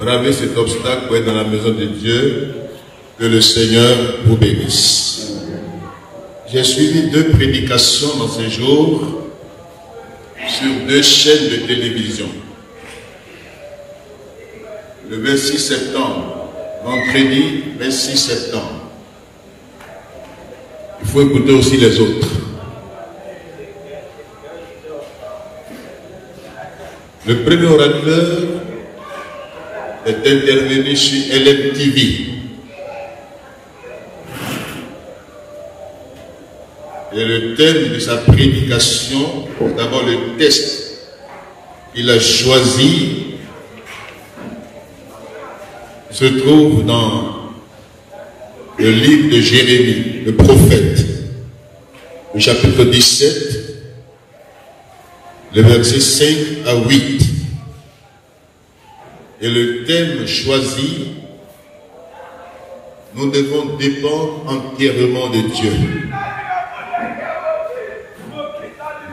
braver cet obstacle pour être dans la maison de Dieu. Que le Seigneur vous bénisse. J'ai suivi 2 prédications dans ces jours sur 2 chaînes de télévision. Le 26 septembre, vendredi 26 septembre. Il faut écouter aussi les autres. Le premier orateur est intervenu sur LMTV. Et le thème de sa prédication, d'abord le texte qu'il a choisi, se trouve dans le livre de Jérémie, le prophète, le chapitre 17, le verset 5 à 8. Et le thème choisi, nous devons dépendre entièrement de Dieu.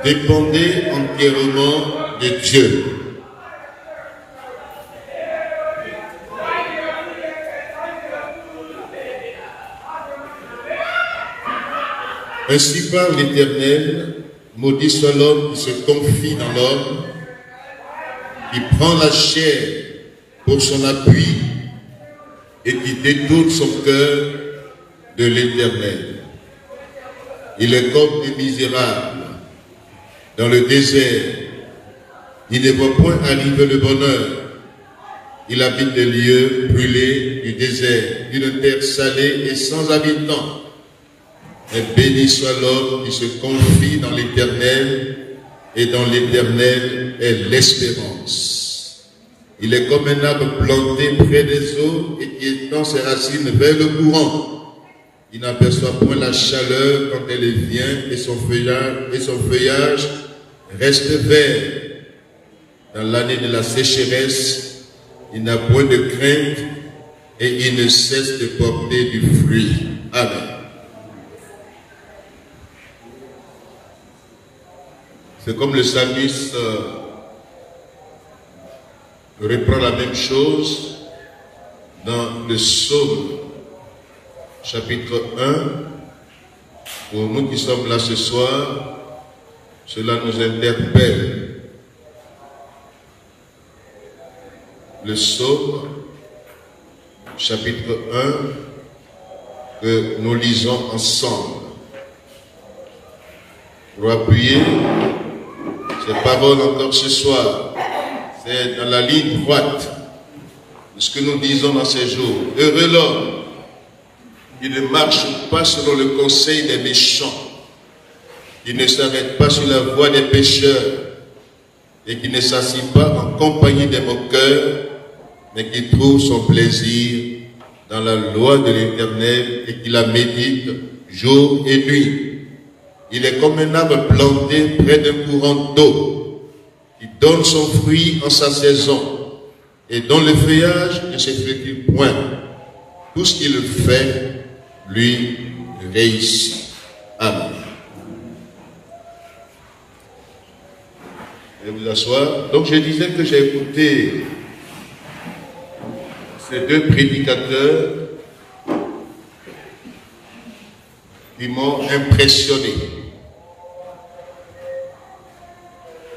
Dépendez entièrement de Dieu. Ainsi parle l'Éternel, maudit soit l'homme qui se confie dans l'homme, qui prend la chair pour son appui et qui détourne son cœur de l'Éternel. Il est comme des misérables dans le désert. Il ne voit point arriver le bonheur. Il habite des lieux brûlés du désert, d'une terre salée et sans habitants. Et béni soit l'homme qui se confie dans l'Éternel, et dans l'Éternel est l'espérance. Il est comme un arbre planté près des eaux et qui étend ses racines vers le courant. Il n'aperçoit point la chaleur quand elle vient, et son feuillage reste vert. Dans l'année de la sécheresse, il n'a point de crainte et il ne cesse de porter du fruit. Amen. C'est comme le psalmiste reprend la même chose dans le psaume chapitre 1. Pour nous qui sommes là ce soir, cela nous interpelle. Le psaume chapitre 1 que nous lisons ensemble. Pour appuyer ces paroles encore ce soir, c'est dans la ligne droite de ce que nous disons dans ces jours. Heureux l'homme qui ne marche pas selon le conseil des méchants, qui ne s'arrête pas sur la voie des pécheurs et qui ne s'assied pas en compagnie des moqueurs, mais qui trouve son plaisir dans la loi de l'Éternel et qui la médite jour et nuit. Il est comme un arbre planté près d'un courant d'eau, qui donne son fruit en sa saison, et dont le feuillage ne se flétrit point. Tout ce qu'il fait, lui, réussit. Amen. Je vais vous asseoir. Donc je disais que j'ai écouté ces 2 prédicateurs qui m'ont impressionné.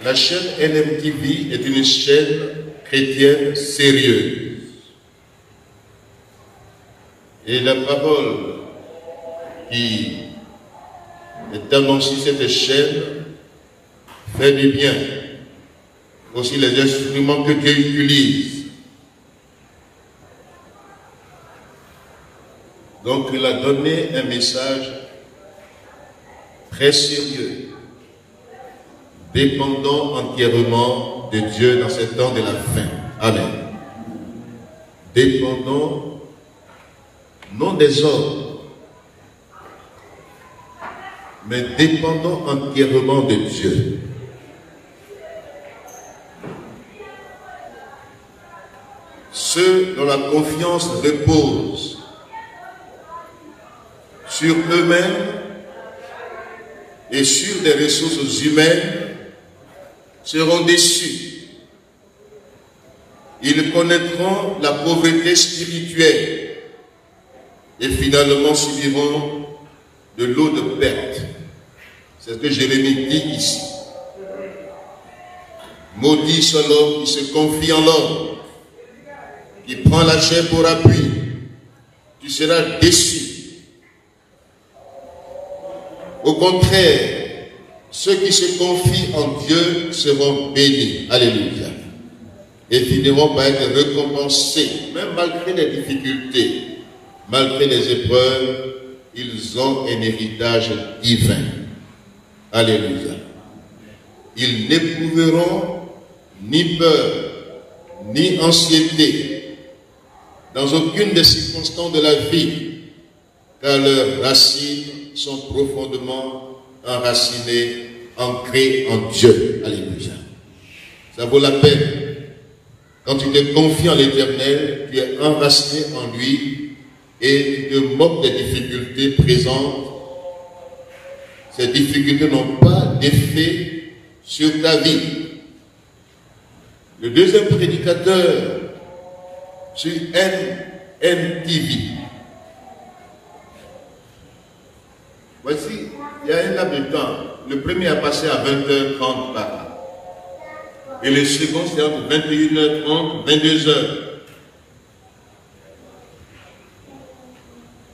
La chaîne LMTV est une chaîne chrétienne sérieuse. Et la parole qui est annoncée sur cette chaîne fait du bien. Aussi les instruments que Dieu utilise. Donc il a donné un message très sérieux. Dépendons entièrement de Dieu dans ce temps de la fin. Amen. Dépendons non des hommes, mais dépendons entièrement de Dieu. Ceux dont la confiance repose sur eux-mêmes et sur des ressources humaines seront déçus. Ils connaîtront la pauvreté spirituelle et finalement subiront de l'eau de perte. C'est ce que Jérémie dit ici. Maudit soit l'homme qui se confie en l'homme, qui prend la chair pour appui. Tu seras déçu. Au contraire, ceux qui se confient en Dieu seront bénis. Alléluia. Et finiront par être récompensés, même malgré les difficultés, malgré les épreuves, ils ont un héritage divin. Alléluia. Ils n'éprouveront ni peur, ni anxiété, dans aucune des circonstances de la vie, car leurs racines sont profondément enracinées, ancrées en Dieu. Alléluia. Ça vaut la peine. Quand tu te confies en l'Éternel, tu es enraciné en lui et tu te moques des difficultés présentes. Ces difficultés n'ont pas d'effet sur ta vie. Le deuxième prédicateur sur NTV. Voici, il y a un laps de temps. Le premier a passé à 20h30 par là. Et le second, c'est entre 21h30 et 22h.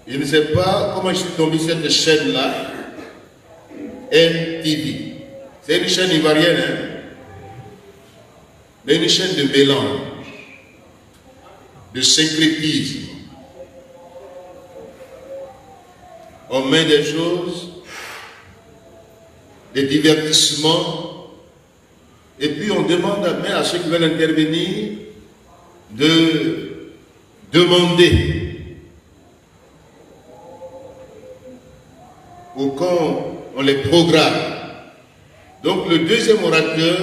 Je ne sais pas comment je suis tombé sur cette chaîne-là. NTV. C'est une chaîne ivoirienne, hein? Mais une chaîne de mélange, de syncrétisme. On met des choses, des divertissements, et puis on demande à ceux qui veulent intervenir de demander. Ou quand on les programme. Donc le deuxième orateur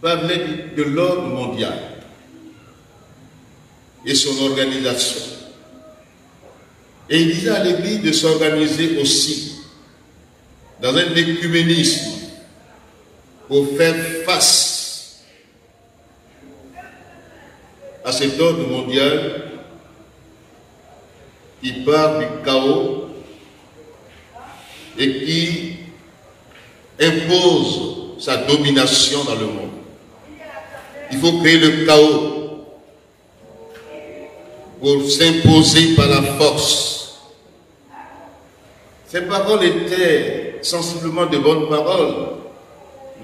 va venir de l'ordre mondial et son organisation. Et il disait à l'Église de s'organiser aussi dans un écuménisme pour faire face à cet ordre mondial qui part du chaos et qui impose sa domination dans le monde. Il faut créer le chaos pour s'imposer par la force. Ces paroles étaient sensiblement de bonnes paroles,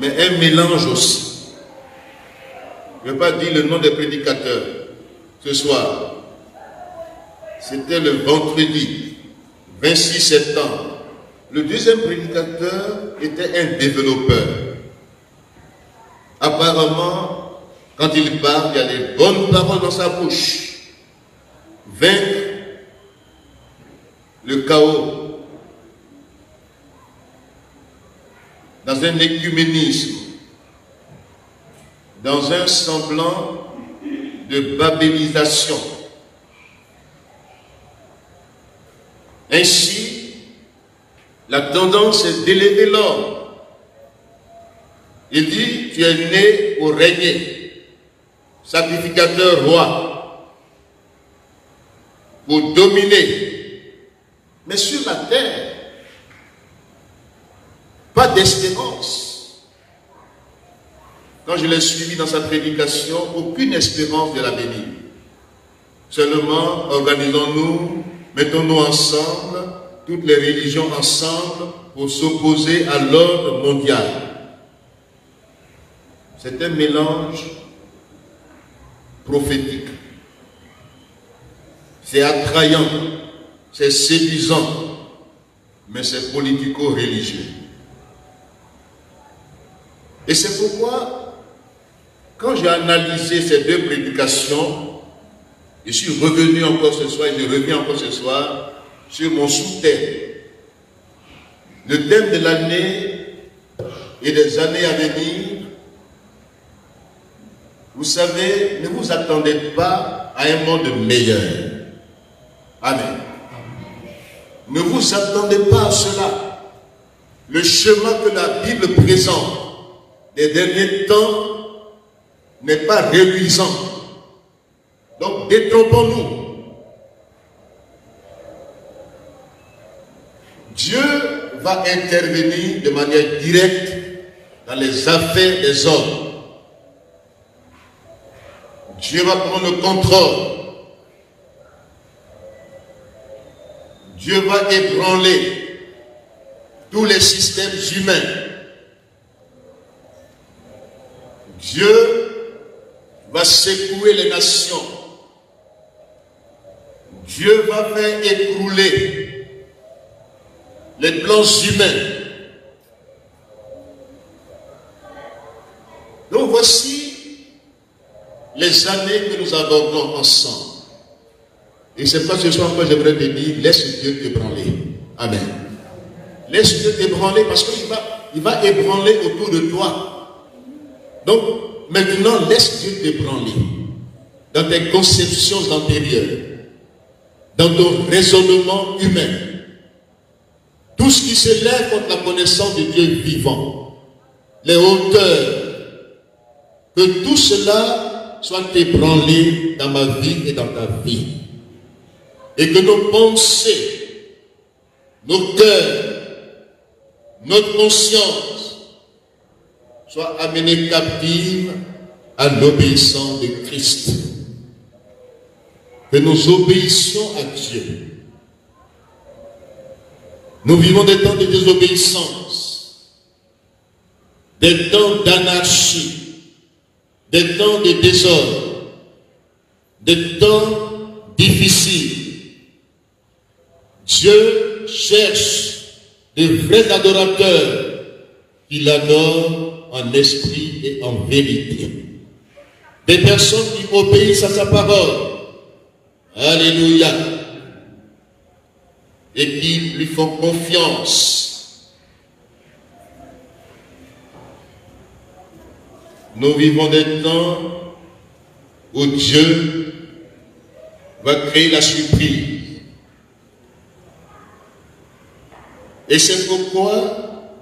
mais un mélange aussi. Je ne vais pas dire le nom des prédicateurs ce soir. C'était le vendredi 26 septembre. Le deuxième prédicateur était un développeur. Apparemment, quand il parle, il y a des bonnes paroles dans sa bouche. Vaincre le chaos dans un écuménisme, dans un semblant de babélisation. Ainsi, la tendance est d'élever l'homme. Il dit, tu es né pour régner, sacrificateur roi, pour dominer. Mais sur la terre, pas d'espérance. Quand je l'ai suivi dans sa prédication, aucune espérance de l'avenir. Seulement, organisons-nous, mettons-nous ensemble, toutes les religions ensemble, pour s'opposer à l'ordre mondial. C'est un mélange prophétique. C'est attrayant, c'est séduisant, mais c'est politico-religieux. Et c'est pourquoi, quand j'ai analysé ces deux prédications, je suis revenu encore ce soir, et je reviens encore ce soir, sur mon sous-thème. Le thème de l'année et des années à venir. Vous savez, ne vous attendez pas à un monde meilleur. Amen. Ne vous attendez pas à cela. Le chemin que la Bible présente des derniers temps n'est pas reluisant. Donc détrompons-nous. Dieu va intervenir de manière directe dans les affaires des hommes. Dieu va prendre le contrôle. Dieu va ébranler tous les systèmes humains. Dieu va secouer les nations. Dieu va faire écrouler les plans humains. Donc voici les années que nous abordons ensemble. Et c'est pas ce soir que j'aimerais te dire, laisse Dieu t'ébranler. Amen. Laisse Dieu t'ébranler parce qu'il va ébranler autour de toi. Donc, maintenant, laisse Dieu t'ébranler dans tes conceptions antérieures, dans ton raisonnement humain. Tout ce qui se lève contre la connaissance de Dieu vivant, les hauteurs, que tout cela soit ébranlé dans ma vie et dans ta vie. Et que nos pensées, nos cœurs, notre conscience soient amenées captives à l'obéissance de Christ. Que nous obéissions à Dieu. Nous vivons des temps de désobéissance, des temps d'anarchie, des temps de désordre, des temps difficiles. Dieu cherche de vrais adorateurs qui l'adorent en esprit et en vérité. Des personnes qui obéissent à sa parole. Alléluia. Et qui lui font confiance. Nous vivons des temps où Dieu va créer la surprise. Et c'est pourquoi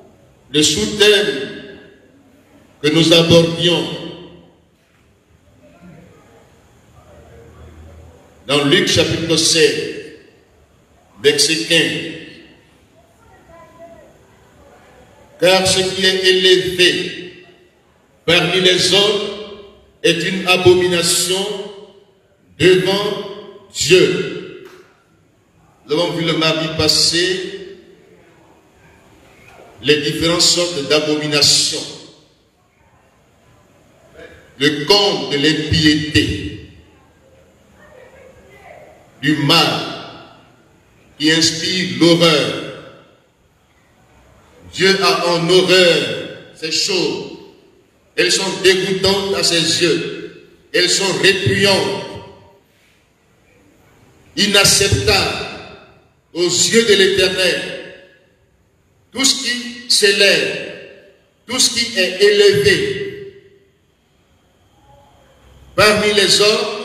le sous-thème que nous abordions dans Luc chapitre 7, verset 15. Car ce qui est élevé parmi les hommes est une abomination devant Dieu. Nous avons vu le mardi passé les différentes sortes d'abominations. Le conte de l'impiété, du mal qui inspire l'horreur. Dieu a en horreur ces choses. Elles sont dégoûtantes à ses yeux. Elles sont répugnantes, inacceptables aux yeux de l'Éternel. Tout ce qui s'élève, tout ce qui est élevé parmi les hommes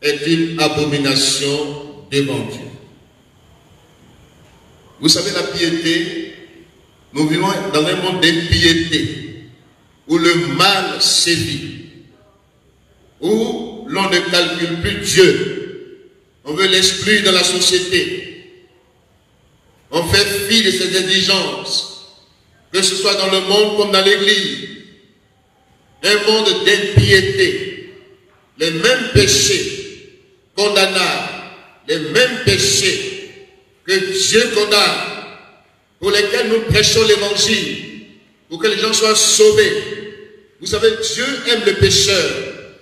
est une abomination devant Dieu. Vous savez, la piété, nous vivons dans un monde d'impiété où le mal sévit, où l'on ne calcule plus Dieu. On veut l'exclure dans la société. On fait fi de ses exigences, que ce soit dans le monde comme dans l'église. Un monde d'impiété, les mêmes péchés condamnables, les mêmes péchés que Dieu condamne, pour lesquels nous prêchons l'évangile, pour que les gens soient sauvés. Vous savez, Dieu aime le pécheur,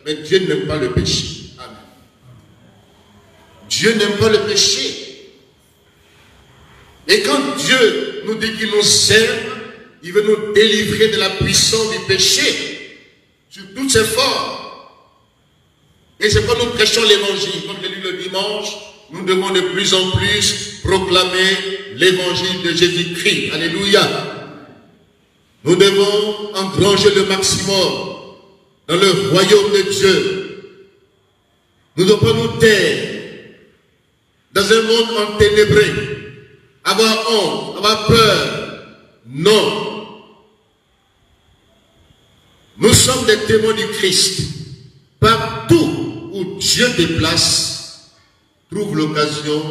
mais Dieu n'aime pas le péché. Amen. Dieu n'aime pas le péché. Et quand Dieu nous dit qu'il nous aime, il veut nous délivrer de la puissance du péché sur toutes ses formes. Et c'est quand nous prêchons l'évangile, comme je l'ai lu le dimanche, nous devons de plus en plus proclamer l'évangile de Jésus-Christ. Alléluia. Nous devons engranger le maximum dans le royaume de Dieu. Nous ne devons pas nous taire dans un monde enténébré. Avoir honte, avoir peur. Non. Nous sommes des témoins du Christ. Partout où Dieu déplace, trouve l'occasion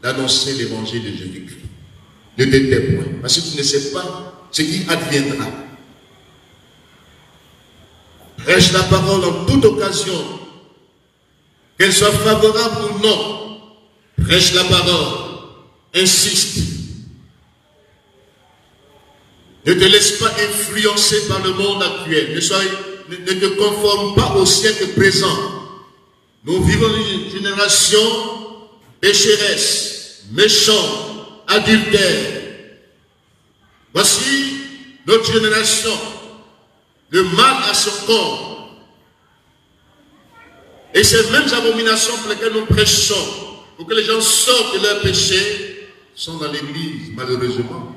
d'annoncer l'évangile de Jésus-Christ. Ne te tais point, parce que tu ne sais pas ce qui adviendra. Prêche la parole en toute occasion, qu'elle soit favorable ou non. Prêche la parole, insiste. Ne te laisse pas influencer par le monde actuel. Ne te conforme pas au siècle présent. Nous vivons une génération pécheresse, méchante, adultère. Voici notre génération. Le mal à son corps. Et ces mêmes abominations pour lesquelles nous prêchons, pour que les gens sortent de leurs péchés, sont dans l'église, malheureusement.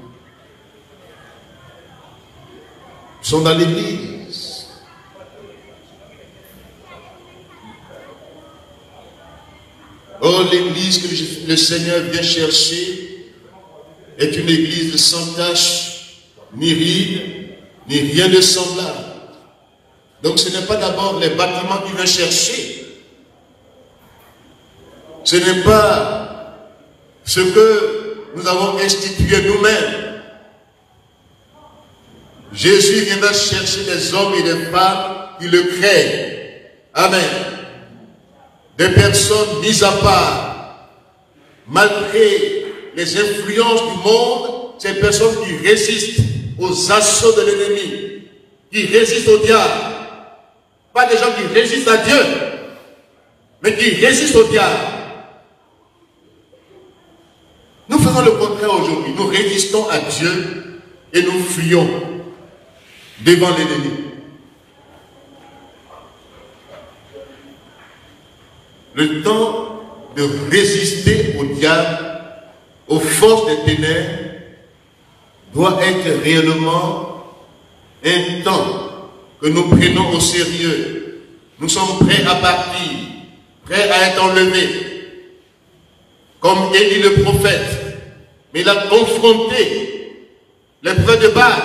Sont dans l'église. Or, l'église que le Seigneur vient chercher est une église sans tache, ni ride, ni rien de semblable. Donc ce n'est pas d'abord les bâtiments qu'il vient chercher. Ce n'est pas ce que nous avons institué nous-mêmes. Jésus viendra chercher des hommes et des femmes qui le créent. Amen. Des personnes mises à part. Malgré les influences du monde, ces personnes qui résistent aux assauts de l'ennemi, qui résistent au diable. Pas des gens qui résistent à Dieu, mais qui résistent au diable. Nous faisons le contraire aujourd'hui. Nous résistons à Dieu et nous fuyons devant l'ennemi. Le temps de résister au diable, aux forces des ténèbres, doit être réellement un temps que nous prenons au sérieux. Nous sommes prêts à partir, prêts à être enlevés. Comme Élie le prophète, mais il a confronté l'épreuve de Baal.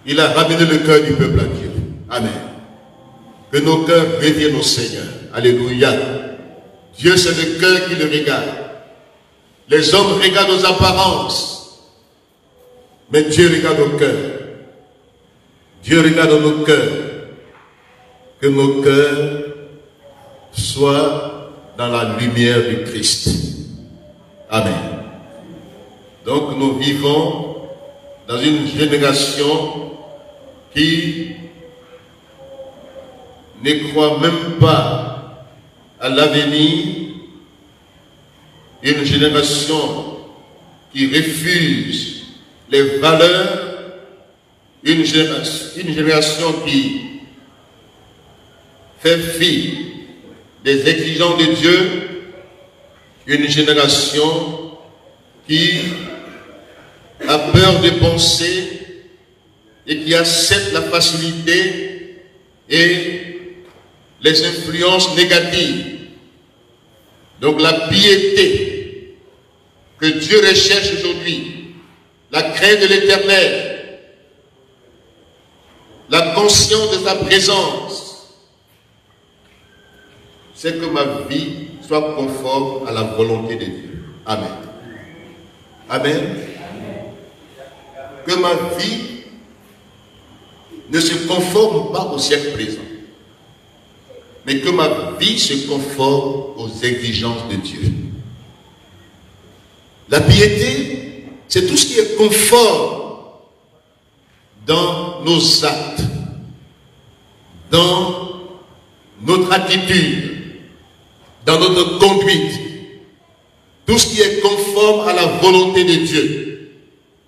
Il a ramené le cœur du peuple à Dieu. Amen. Que nos cœurs reviennent au Seigneur. Alléluia. Dieu, c'est le cœur qui le regarde. Les hommes regardent aux apparences, mais Dieu regarde au cœur. Dieu regarde nos cœurs. Que nos cœurs soient dans la lumière du Christ. Amen. Donc nous vivons dans une génération qui ne croit même pas à l'avenir. Une génération qui refuse les valeurs, une génération qui fait fi des exigences de Dieu, une génération qui a peur de penser et qui accepte la facilité et les influences négatives. Donc la piété que Dieu recherche aujourd'hui, la crainte de l'Éternel, la conscience de sa présence, c'est que ma vie soit conforme à la volonté de Dieu. Amen. Amen. Que ma vie ne se conforme pas au siècle présent, mais que ma vie se conforme aux exigences de Dieu. La piété, c'est tout ce qui est conforme dans nos actes, dans notre attitude, dans notre conduite. Tout ce qui est conforme à la volonté de Dieu,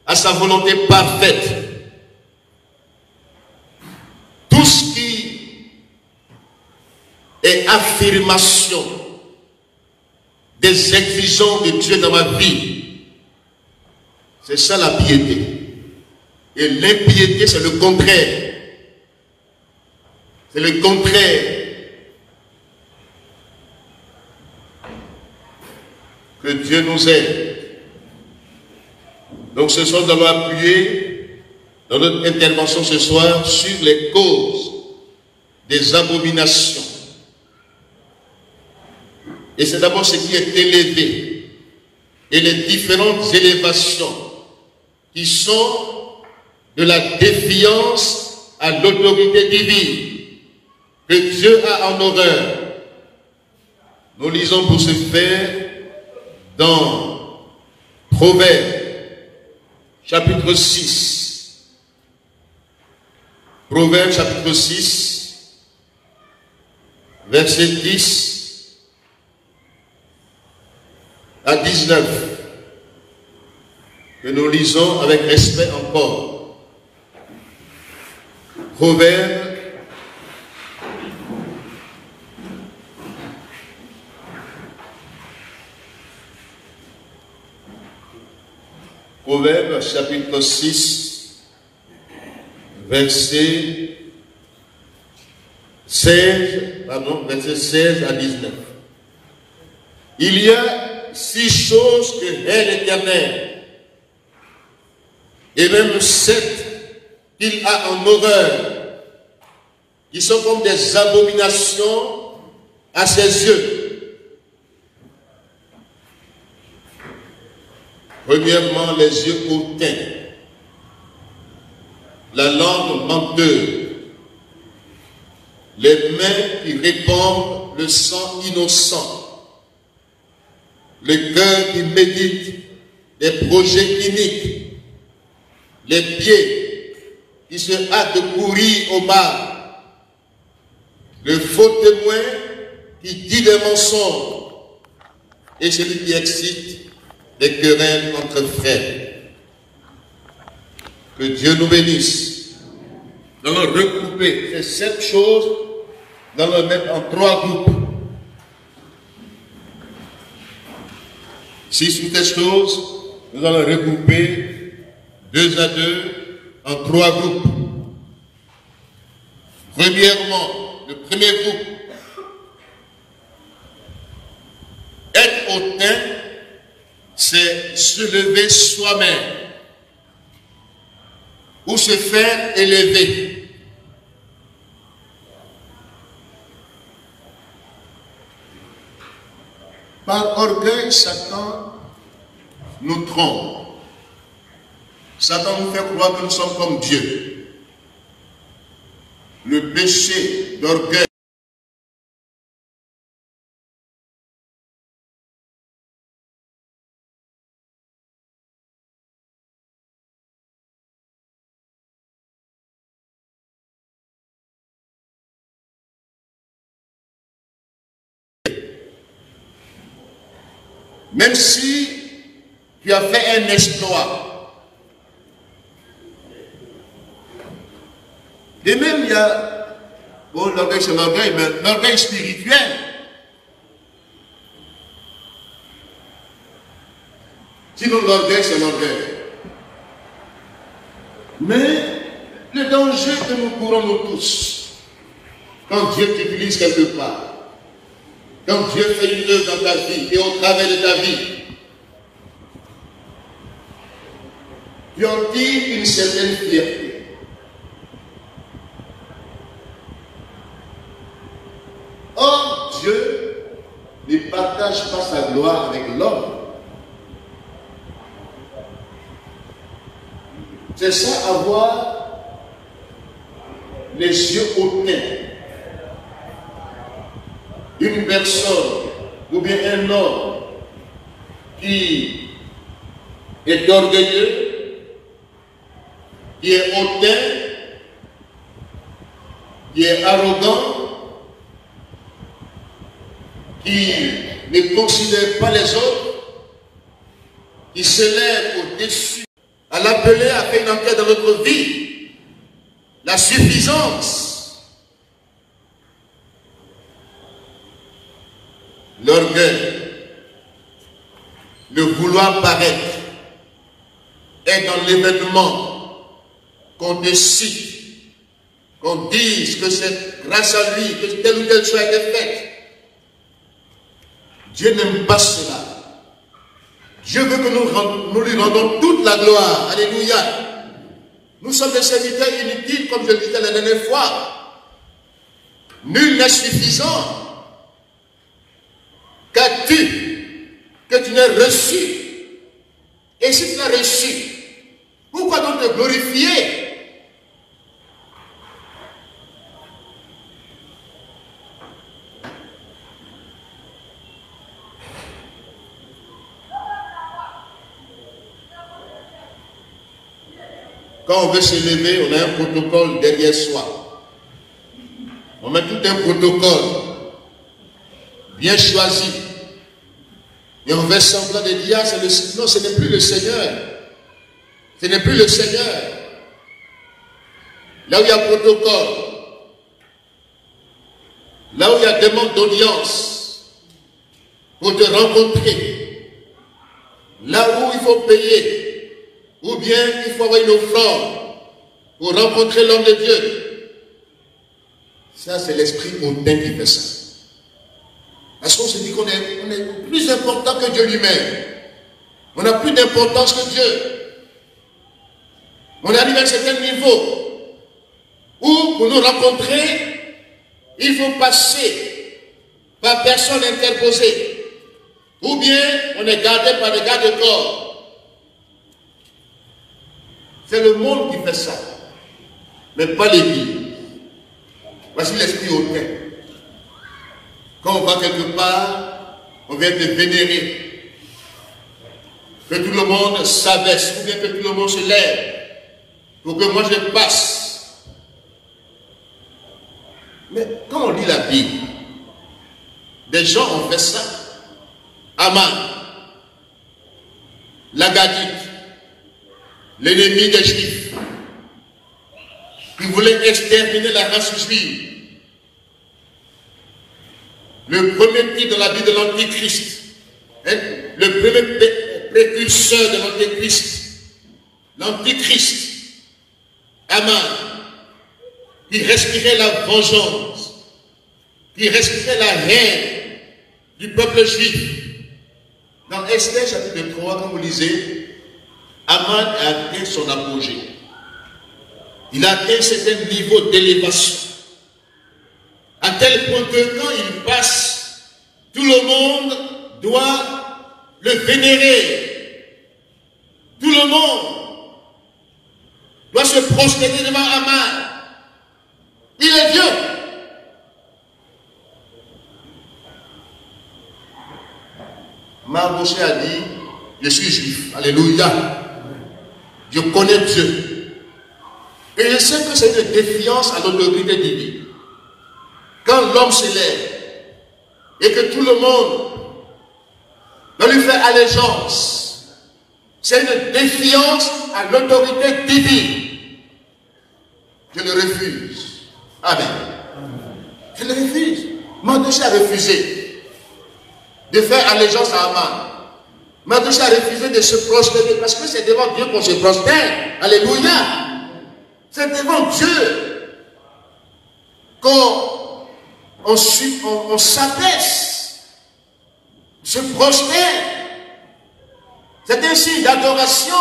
à sa volonté parfaite. Tout ce qui est affirmation des exigences de Dieu dans ma vie. C'est ça la piété. Et l'impiété, c'est le contraire. C'est le contraire. Que Dieu nous aide. Donc ce soir, nous allons appuyer dans notre intervention ce soir sur les causes des abominations. Et c'est d'abord ce qui est élevé et les différentes élévations qui sont de la défiance à l'autorité divine que Dieu a en horreur. Nous lisons pour ce faire dans Proverbes chapitre 6. Proverbes chapitre 6, verset 10 à 19, que nous lisons avec respect encore. Proverbes chapitre 6, verset 16 à 19. Il y a 6 choses que hait l'Éternel, et même 7 qu'il a en horreur, qui sont comme des abominations à ses yeux. Premièrement, les yeux hautains, la langue menteuse, les mains qui répandent le sang innocent, le cœur qui médite des projets iniques, les pieds qui se hâtent de courir au mal, le faux témoin qui dit des mensonges et celui qui excite des querelles entre frères. Que Dieu nous bénisse. Nous allons regrouper ces 7 choses, nous allons les mettre en 3 groupes. 6 ou 7 choses, nous allons regrouper 2 à 2 en 3 groupes. Premièrement, le premier groupe, être hautain, c'est se lever soi-même ou se faire élever. Par orgueil, Satan nous trompe. Satan nous fait croire que nous sommes comme Dieu. Le péché d'orgueil même si tu as fait un exploit. Et même il y a, bon, l'orgueil c'est l'orgueil, mais l'orgueil spirituel. Sinon l'orgueil c'est l'orgueil. Mais le danger que nous courons nous tous, quand Dieu t'utilise quelque part, quand Dieu fait une œuvre dans ta vie et au travers de ta vie, tu en tires une certaine fierté. Or, Dieu ne partage pas sa gloire avec l'homme. C'est ça, avoir les yeux hautains. Une personne ou bien un homme qui est orgueilleux, qui est hautain, qui est arrogant, qui ne considère pas les autres, qui s'élève au-dessus. À l'appeler à faire une enquête dans notre vie, la suffisance. L'orgueil, le vouloir paraître, est dans l'événement qu'on décide, qu'on dise que c'est grâce à lui que telle ou telle chose a été faite. Dieu n'aime pas cela. Dieu veut que nous lui rendons toute la gloire. Alléluia. Nous sommes des serviteurs inutiles, comme je le disais la dernière fois. Nul n'est suffisant. Qu'as-tu que tu n'aies reçu? Et si tu l'as reçu, pourquoi donc te glorifier? Quand on veut se lever, on a un protocole derrière soi. On met tout un protocole bien choisi. Et on fait semblant de dire, ah, non, ce n'est plus le Seigneur. Ce n'est plus le Seigneur. Là où il y a protocole, là où il y a demande d'audience pour te rencontrer, là où il faut payer, ou bien il faut avoir une offrande pour rencontrer l'homme de Dieu. Ça, c'est l'esprit hautain qui fait ça. Parce qu'on se dit qu'on est plus important que Dieu lui-même. On a plus d'importance que Dieu. On arrive à un certain niveau où, pour nous rencontrer, il faut passer par personne interposée. Ou bien on est gardé par des gardes-corps. C'est le monde qui fait ça, mais pas l'Église. Voici l'esprit hautain. Quand on va quelque part, on vient te vénérer. Que tout le monde s'abaisse, ou bien que tout le monde se lève, pour que moi je passe. Mais quand on lit la Bible, des gens ont fait ça. Aman, l'Agadite, l'ennemi des Juifs, qui voulait exterminer la race juive. Le premier titre de la Bible de l'Antichrist, hein, le premier précurseur de l'Antichrist, l'Antichrist, Aman, qui respirait la vengeance, qui respirait la haine du peuple juif. Dans Esther chapitre 3, quand vous lisez, Aman a atteint son apogée. Il a atteint un certain niveau d'élévation. À tel point que quand il passe, tout le monde doit le vénérer. Tout le monde doit se prosterner devant Aman. Il est Dieu. Mardochée a dit, je suis juif. Alléluia. Je connais Dieu. Et je sais que c'est une défiance à l'autorité divine. Quand l'homme se lève et que tout le monde doit lui faire allégeance, c'est une défiance à l'autorité divine. Je le refuse. Amen. Je le refuse. Mardochée a refusé de faire allégeance à Aman. Mardochée a refusé de se prosterner parce que c'est devant Dieu qu'on se prosterne. Alléluia. C'est devant Dieu qu'on s'abaisse, se prosterne. C'est un signe d'adoration.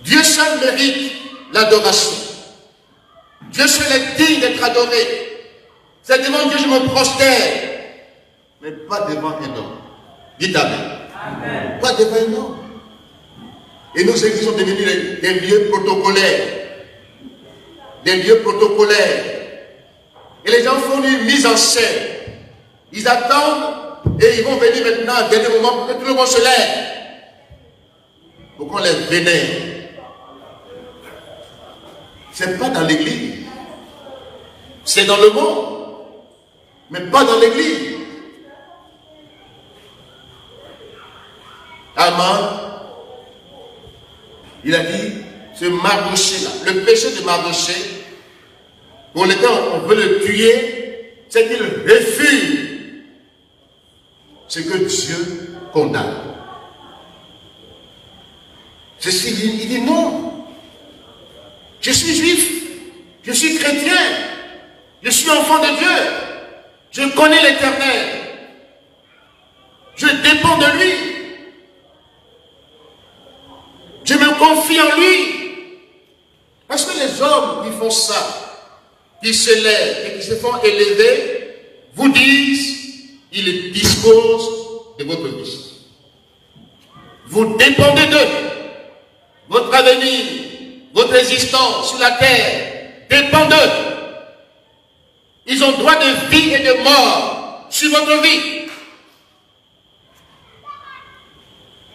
Dieu seul mérite l'adoration. Dieu seul est digne d'être adoré. C'est devant Dieu que je me prosterne. Mais pas devant un homme. Dites Amen. Amen. Pas devant un homme. Et nos églises sont devenues des lieux protocolaires. Des lieux protocolaires. Et les gens font une mise en scène. Ils attendent et ils vont venir maintenant à dernier moment pour que tout le monde se lève. Pour qu'on les vénère. C'est pas dans l'église. C'est dans le monde. Mais pas dans l'église. Aman, il a dit, ce Mardochée-là, le péché de Mardochée, pour lequel on veut le tuer, c'est qu'il refuse ce que Dieu condamne. Il dit non. Je suis juif, je suis chrétien, je suis enfant de Dieu, je connais l'Éternel, je dépends de lui. Je me te confie en lui. Parce que les hommes qui font ça, qui se lèvent et qui se font élever, vous disent, ils disposent de votre vie. Vous dépendez d'eux. Votre avenir, votre existence sur la terre dépend d'eux. Ils ont droit de vie et de mort sur votre vie.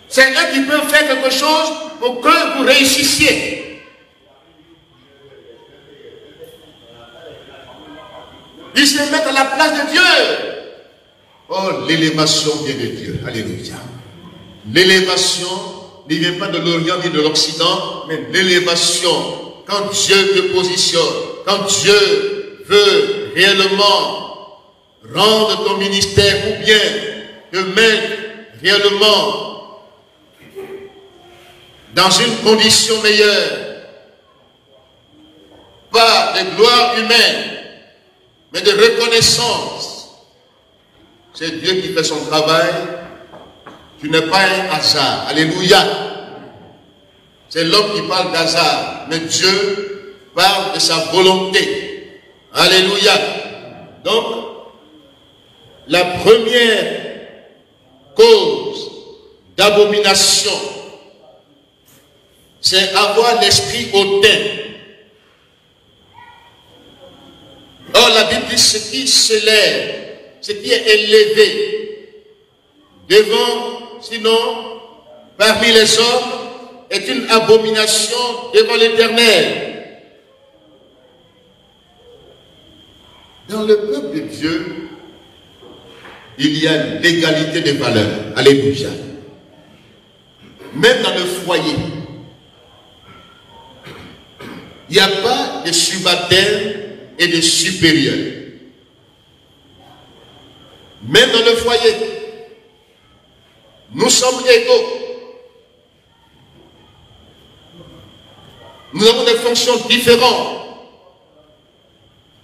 C'est eux qui peuvent faire quelque chose pour que vous réussissiez. Ils se mettent à la place de Dieu. Oh, l'élévation vient de Dieu. Alléluia. L'élévation ne vient pas de l'Orient ni de l'Occident, mais l'élévation, quand Dieu te positionne, quand Dieu veut réellement rendre ton ministère ou bien te mettre réellement dans une condition meilleure, pas de gloire humaine, mais de reconnaissance. C'est Dieu qui fait son travail. Tu n'es pas un hasard. Alléluia. C'est l'homme qui parle d'hasard, mais Dieu parle de sa volonté. Alléluia. Donc, la première cause d'abomination, c'est avoir l'esprit hautain. Or, la Bible dit ce qui s'élève, ce qui est élevé devant, sinon, parmi les hommes, est une abomination devant l'Éternel. Dans le peuple de Dieu, il y a l'égalité des valeurs. Alléluia. Même dans le foyer, il n'y a pas de subalterne et de supérieur. Même dans le foyer, nous sommes égaux. Nous avons des fonctions différentes.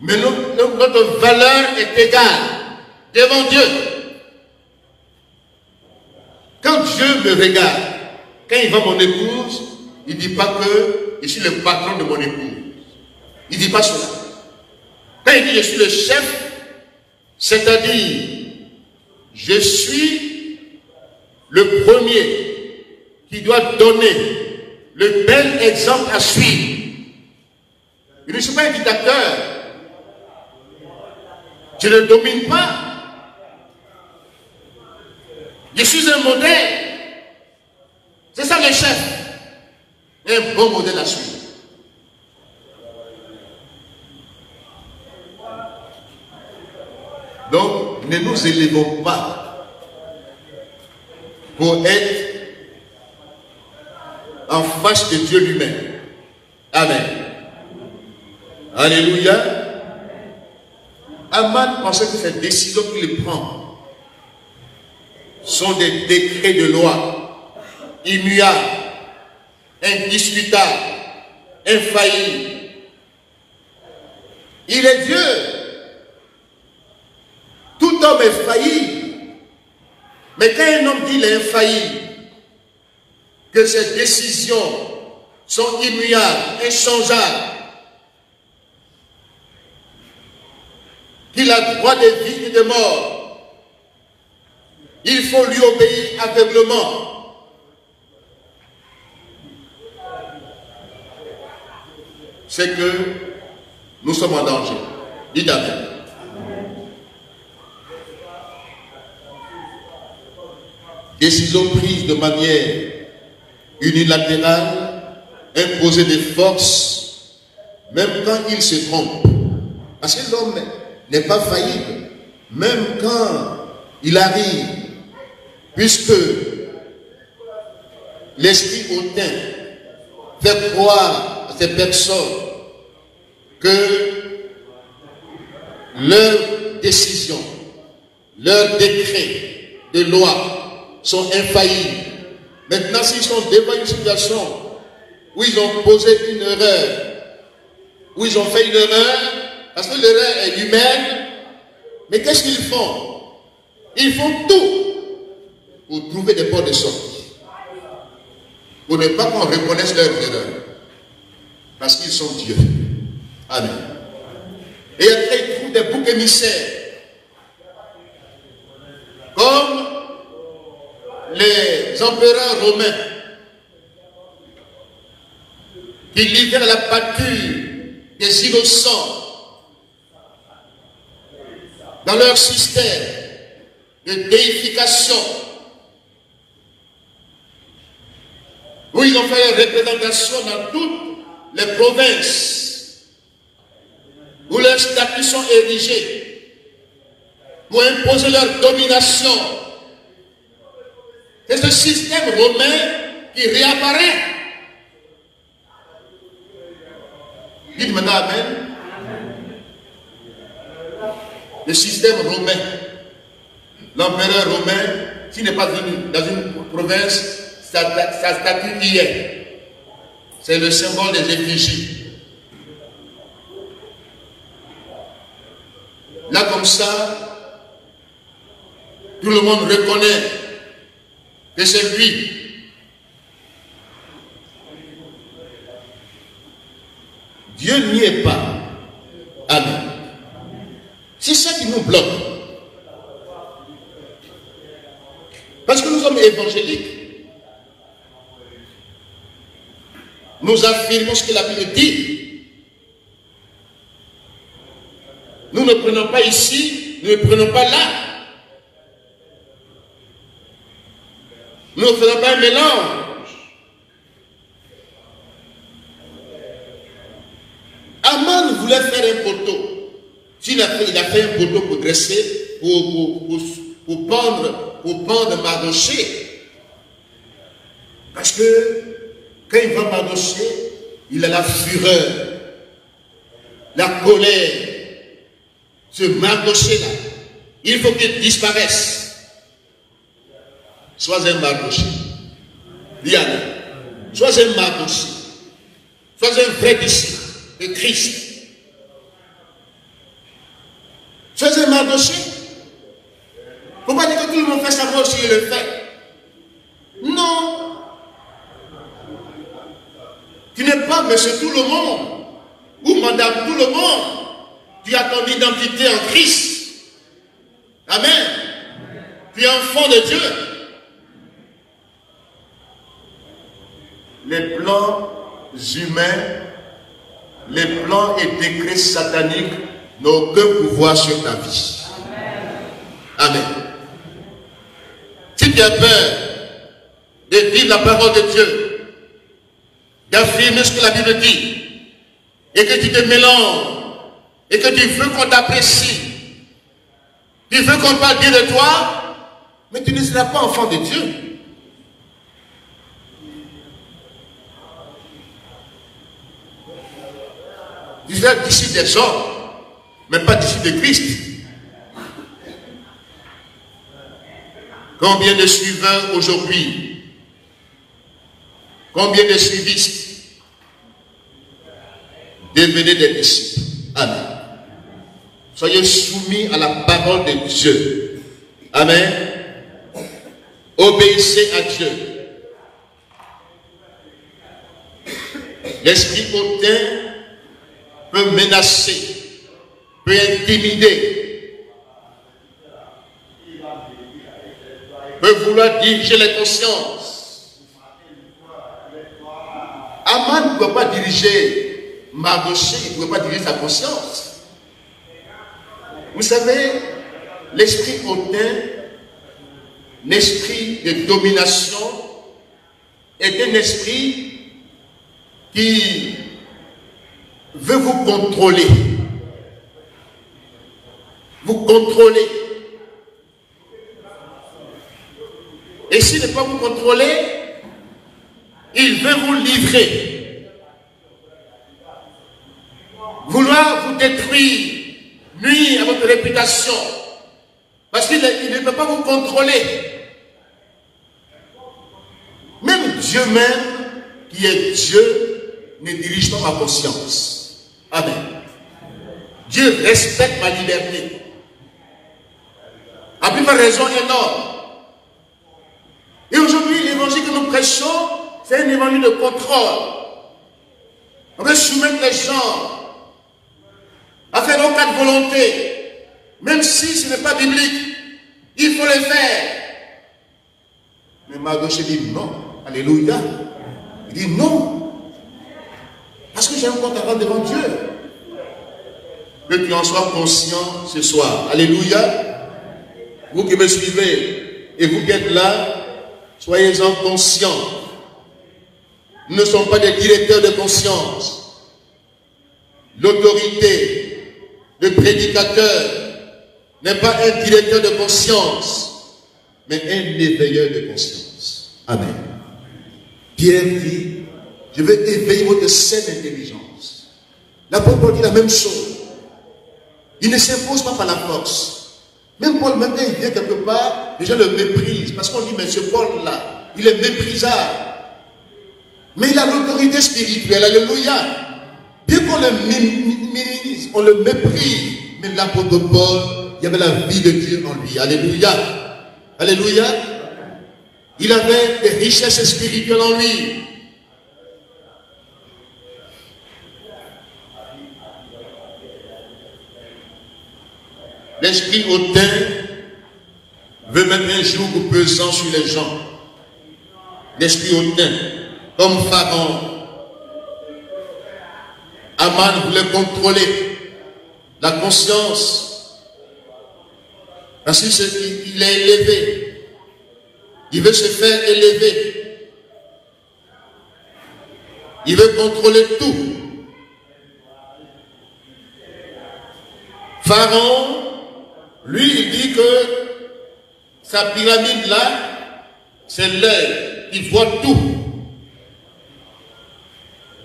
Mais notre valeur est égale devant Dieu. Quand Dieu me regarde, quand il voit mon épouse, il ne dit pas que je suis le patron de mon épouse. Il ne dit pas cela. Quand il dit je suis le chef, c'est-à-dire je suis le premier qui doit donner le bel exemple à suivre. Je ne suis pas un dictateur. Je ne domine pas. Je suis un modèle. C'est ça le chef. Un bon modèle à suivre. Donc, ne nous élevons pas pour être en face de Dieu lui-même. Amen. Alléluia. Aman pensait que ces décisions qu'il prend sont des décrets de loi immuables, indiscutables, infaillibles. Il est Dieu. Tout homme est faillible. Mais quand un homme dit qu'il est infaillible, que ses décisions sont immuables, inchangeables, qu'il a droit de vie et de mort, il faut lui obéir aveuglement. C'est que nous sommes en danger. Dites Amen. Décision prise de manière unilatérale, imposer des forces, même quand il se trompe. Parce que l'homme n'est pas faillible, même quand il arrive, puisque l'esprit hautain fait croire à ces personnes que leurs décisions, leurs décrets de loi sont infaillibles. Maintenant, s'ils sont devant une situation où ils ont posé une erreur, où ils ont fait une erreur, parce que l'erreur est humaine, mais qu'est-ce qu'ils font? Ils font tout pour trouver des portes de sortie. pour ne pas qu'on reconnaisse leurs erreurs. Parce qu'ils sont Dieu. Amen. Et après, ils trouvent des boucs émissaires. Comme les empereurs romains qui livraient la pâture des innocents dans leur système de déification, où ils ont fait des représentations dans toutes les provinces, où leurs statues sont érigées pour imposer leur domination. C'est ce système romain qui réapparaît. Dites maintenant Amen. Le système romain, l'empereur romain, s'il n'est pas venu dans une province, sa statue y est. C'est le symbole des effigies. Là, comme ça, tout le monde reconnaît que c'est lui. Dieu n'y est pas. Amen. C'est ça qui nous bloque. Parce que nous sommes évangéliques. Nous affirmons ce que la Bible dit. Nous ne prenons pas ici, nous ne prenons pas là. Nous ne faisons pas un mélange. Aman voulait faire un poteau. Il a fait un poteau pour dresser, pour pendre Mardochée. Parce que quand il va Mardochée, il a la fureur, la colère. Ce Mardochée-là, il faut qu'il disparaisse. Sois un Mardochée. Diane, sois un Mardochée. Sois un vrai disciple de Christ. Sois un Mardochée. Il ne faut pas dire que tout le monde fait ça, moi aussi je le fais. Non. Tu n'es pas monsieur tout le monde ou madame tout le monde. Tu as ton identité en Christ. Amen. Tu es enfant de Dieu. Les plans humains, les plans et décrets sataniques n'ont aucun pouvoir sur ta vie. Amen. Si tu as peur de vivre la parole de Dieu, d'affirmer ce que la Bible dit, et que tu te mélanges, et que tu veux qu'on t'apprécie, tu veux qu'on parle bien de toi, mais tu ne seras pas enfant de Dieu. Tu seras disciple des hommes, mais pas disciple de Christ. Combien de suiveurs aujourd'hui? Combien de suivistes? Devenez des disciples. Amen. Soyez soumis à la parole de Dieu. Amen. Obéissez à Dieu. L'esprit hautain peut menacer, peut intimider, peut vouloir diriger les consciences. Aman ne peut pas diriger Mardochée, il ne peut pas diriger sa conscience. Vous savez, l'esprit hautain, l'esprit de domination, est un esprit qui veut vous contrôler. Vous contrôler. Et s'il ne peut pas vous contrôler, il veut vous livrer. Vouloir vous détruire, nuire à votre réputation. Parce qu'il ne peut pas vous contrôler. Même Dieu même, qui est Dieu, ne dirige pas ma conscience. Amen. Dieu respecte ma liberté. À plus de raison énorme. Et aujourd'hui, l'évangile que nous prêchons, C'est un évangile de contrôle. On veut soumettre les gens à faire nos quatre volontés. Même si ce n'est pas biblique, il faut le faire. Mais Mardochée dit non. Alléluia. Il dit non. Parce que j'ai un compte à rendre devant Dieu. Que tu en sois conscient ce soir. Alléluia. Vous qui me suivez et vous qui êtes là, soyez-en conscients. Nous ne sommes pas des directeurs de conscience. L'autorité, le prédicateur n'est pas un directeur de conscience, mais un éveilleur de conscience. Amen. Pierre dit, je vais éveiller votre saine intelligence. L'apôtre Paul dit la même chose. Il ne s'impose pas par la force. Même Paul, même quand il vient quelque part, les gens le méprisent. Parce qu'on dit, mais ce Paul-là, il est méprisable. Mais il a l'autorité spirituelle. Alléluia. Bien qu'on le minimise, on le méprise. Mais l'apôtre Paul, il y avait la vie de Dieu en lui. Alléluia. Alléluia. Il avait des richesses spirituelles en lui. L'esprit hautain veut mettre un joug pesant sur les gens. L'esprit hautain, comme Pharaon. Aman voulait contrôler la conscience. Parce qu'il est élevé. Il veut se faire élever. Il veut contrôler tout. Pharaon, lui, il dit que sa pyramide là, c'est l'œil. Il voit tout.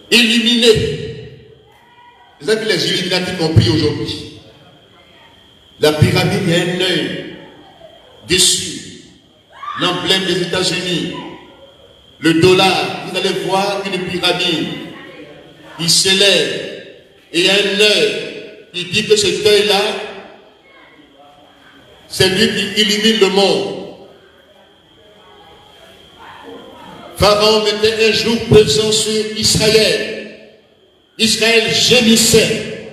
Illuminé. C'est ça que les Illuminati ont pris aujourd'hui. La pyramide, il y a un œil dessus. L'emblème des États-Unis. Le dollar, vous allez voir une pyramide. Il s'élève. Et il y a un œil. Il dit que cet œil-là, c'est lui qui illumine le monde. Pharaon mettait un jour pesant sur Israël. Israël gémissait.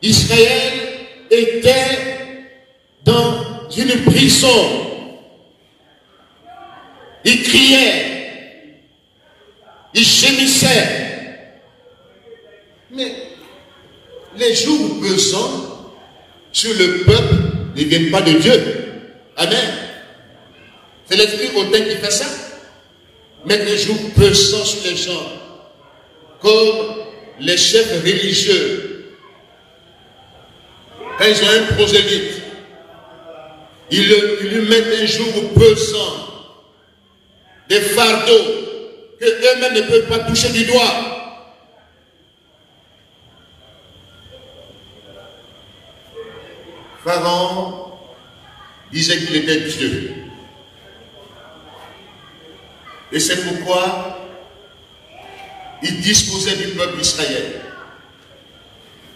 Israël était dans une prison. Il criait. Il gémissait. Mais les jours pesants sur le peuple ne viennent pas de Dieu. Amen. C'est l'esprit hautain qui fait ça. Mais les jours pesants sur les gens, comme les chefs religieux, quand ils ont un prosélyte, ils lui mettent un jour pesant, des fardeaux que eux-mêmes ne peuvent pas toucher du doigt. Pharaon disait qu'il était Dieu. Et c'est pourquoi il disposait du peuple d'Israël.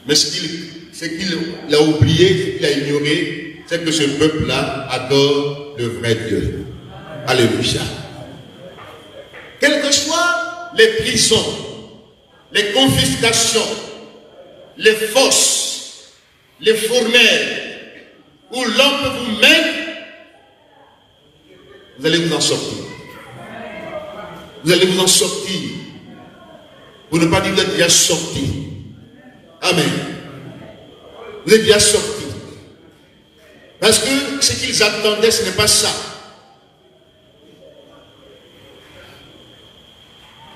Mais ce qu'il a oublié, ce qu'il a ignoré, c'est que ce peuple-là adore le vrai Dieu. Alléluia. Quelles que soient les prisons, les confiscations, les fosses, les fournaires, où l'homme peut vous mettre, vous allez vous en sortir. Vous allez vous en sortir. Pour ne pas dire que vous êtes déjà sorti. Amen. Vous êtes déjà sorti. Parce que ce qu'ils attendaient, ce n'est pas ça.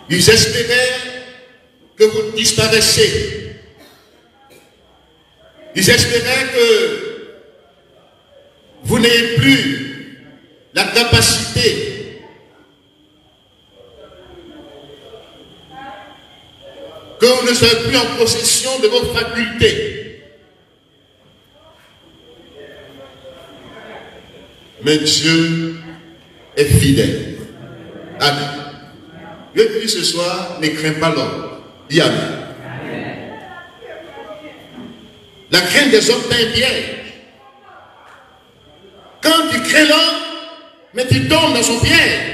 Ils espéraient que vous disparaissiez. Ils espéraient que vous n'ayez plus la capacité que vous ne soyez plus en possession de vos facultés. Mais Dieu est fidèle. Amen. Je te dis ce soir, ne crains pas l'homme. Dis Amen. La crainte des hommes est un piège. Quand tu crains l'homme, mais tu tombes dans son piège.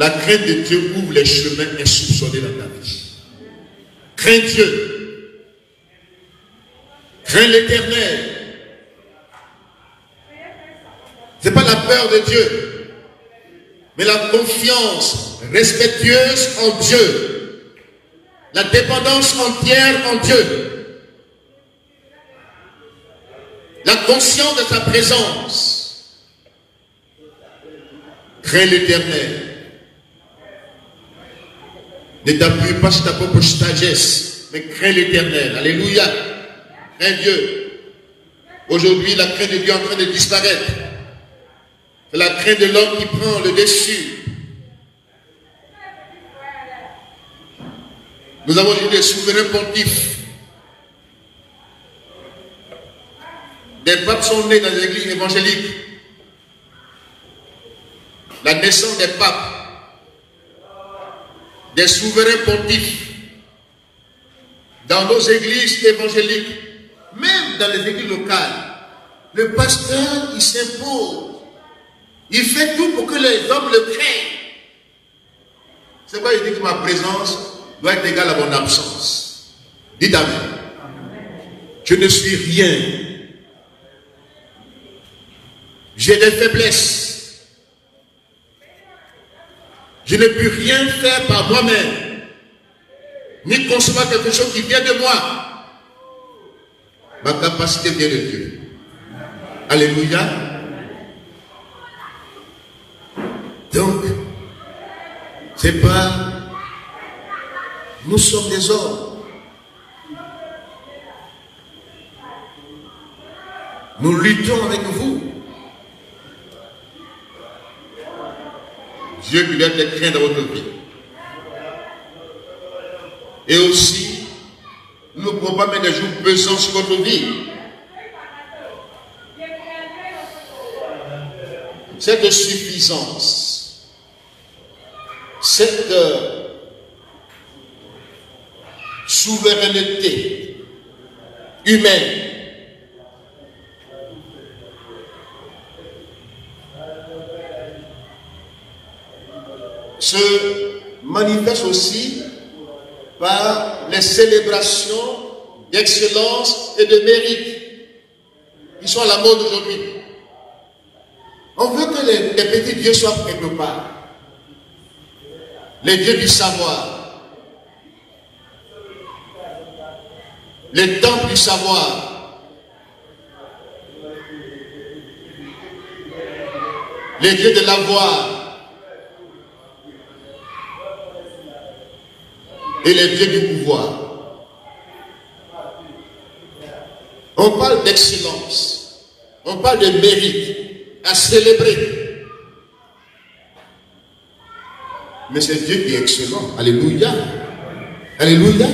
La crainte de Dieu ouvre les chemins insoupçonnés dans ta vie. Crains Dieu. Crains l'Éternel. Ce n'est pas la peur de Dieu, mais la confiance respectueuse en Dieu. La dépendance entière en Dieu. La conscience de sa présence. Crains l'Éternel. Ne t'appuie pas sur ta propre sagesse, mais crains l'Éternel. Alléluia. Crains Dieu. Aujourd'hui, la crainte de Dieu est en train de disparaître. C'est la crainte de l'homme qui prend le dessus. Nous avons eu des souverains pontifs. Des papes sont nés dans les églises évangéliques. La naissance des papes. Des souverains pontifs. Dans nos églises évangéliques. Même dans les églises locales. Le pasteur, il s'impose. Il fait tout pour que les hommes le craignent. C'est pourquoi il dit que ma présence doit être égale à mon absence. Dites amen. Je ne suis rien. J'ai des faiblesses. Je ne peux rien faire par moi-même. Ni concevoir quelque chose qui vient de moi. Ma capacité vient de Dieu. Alléluia. Donc, c'est pas... Nous sommes des hommes. Nous luttons avec vous. Dieu lui donne des craintes dans votre vie. Et aussi, nous ne pouvons pas mettre des jours pesants sur votre vie. Cette suffisance, cette souveraineté humaine se manifeste aussi par les célébrations d'excellence et de mérite qui sont à la mode aujourd'hui. On veut que les petits dieux soient quelque part. Les dieux du savoir. Les temples du savoir. Les dieux de l'avoir. Et les dieux du pouvoir. On parle d'excellence. On parle de mérite à célébrer. Mais c'est Dieu qui est excellent. Alléluia. Alléluia.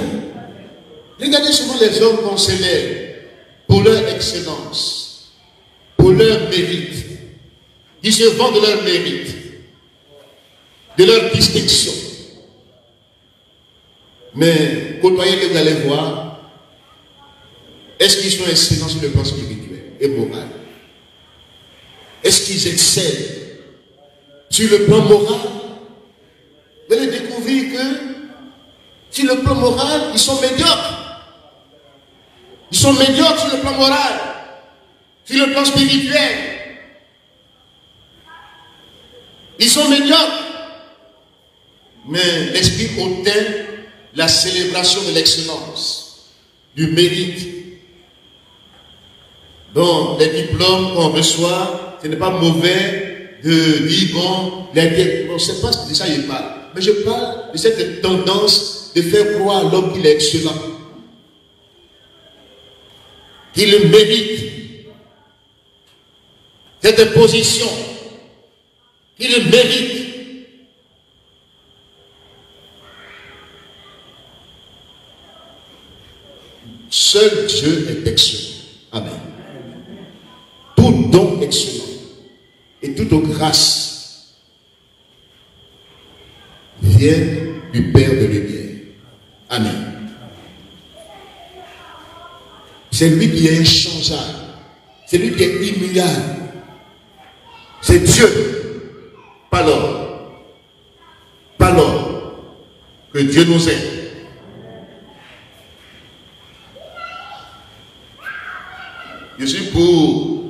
Regardez souvent les hommes qu'on célèbre pour leur excellence, pour leur mérite. Ils se vendent de leur mérite, de leur distinction. Mais côtoyez que vous allez voir, est-ce qu'ils sont excellents sur le plan spirituel et moral? Est-ce qu'ils excellent sur le plan moral? Vous allez découvrir que sur le plan moral, ils sont médiocres. Ils sont médiocres sur le plan moral, sur le plan spirituel. Ils sont médiocres. Mais l'esprit hautain la célébration de l'excellence, du mérite. Donc, les diplômes qu'on reçoit, ce n'est pas mauvais de dire, bon, bon, c'est pas de ça il parle. Mais je parle de cette tendance de faire croire à l'homme qu'il est excellent. Qu'il le mérite. Cette position. Qu'il le mérite. Seul Dieu est excellent. Amen. Tout don excellent et toute grâce viennent du Père de lumière. Amen. C'est lui qui est inchangeable. C'est lui qui est immuable. C'est Dieu, pas l'homme. Que Dieu nous aide. Je suis pour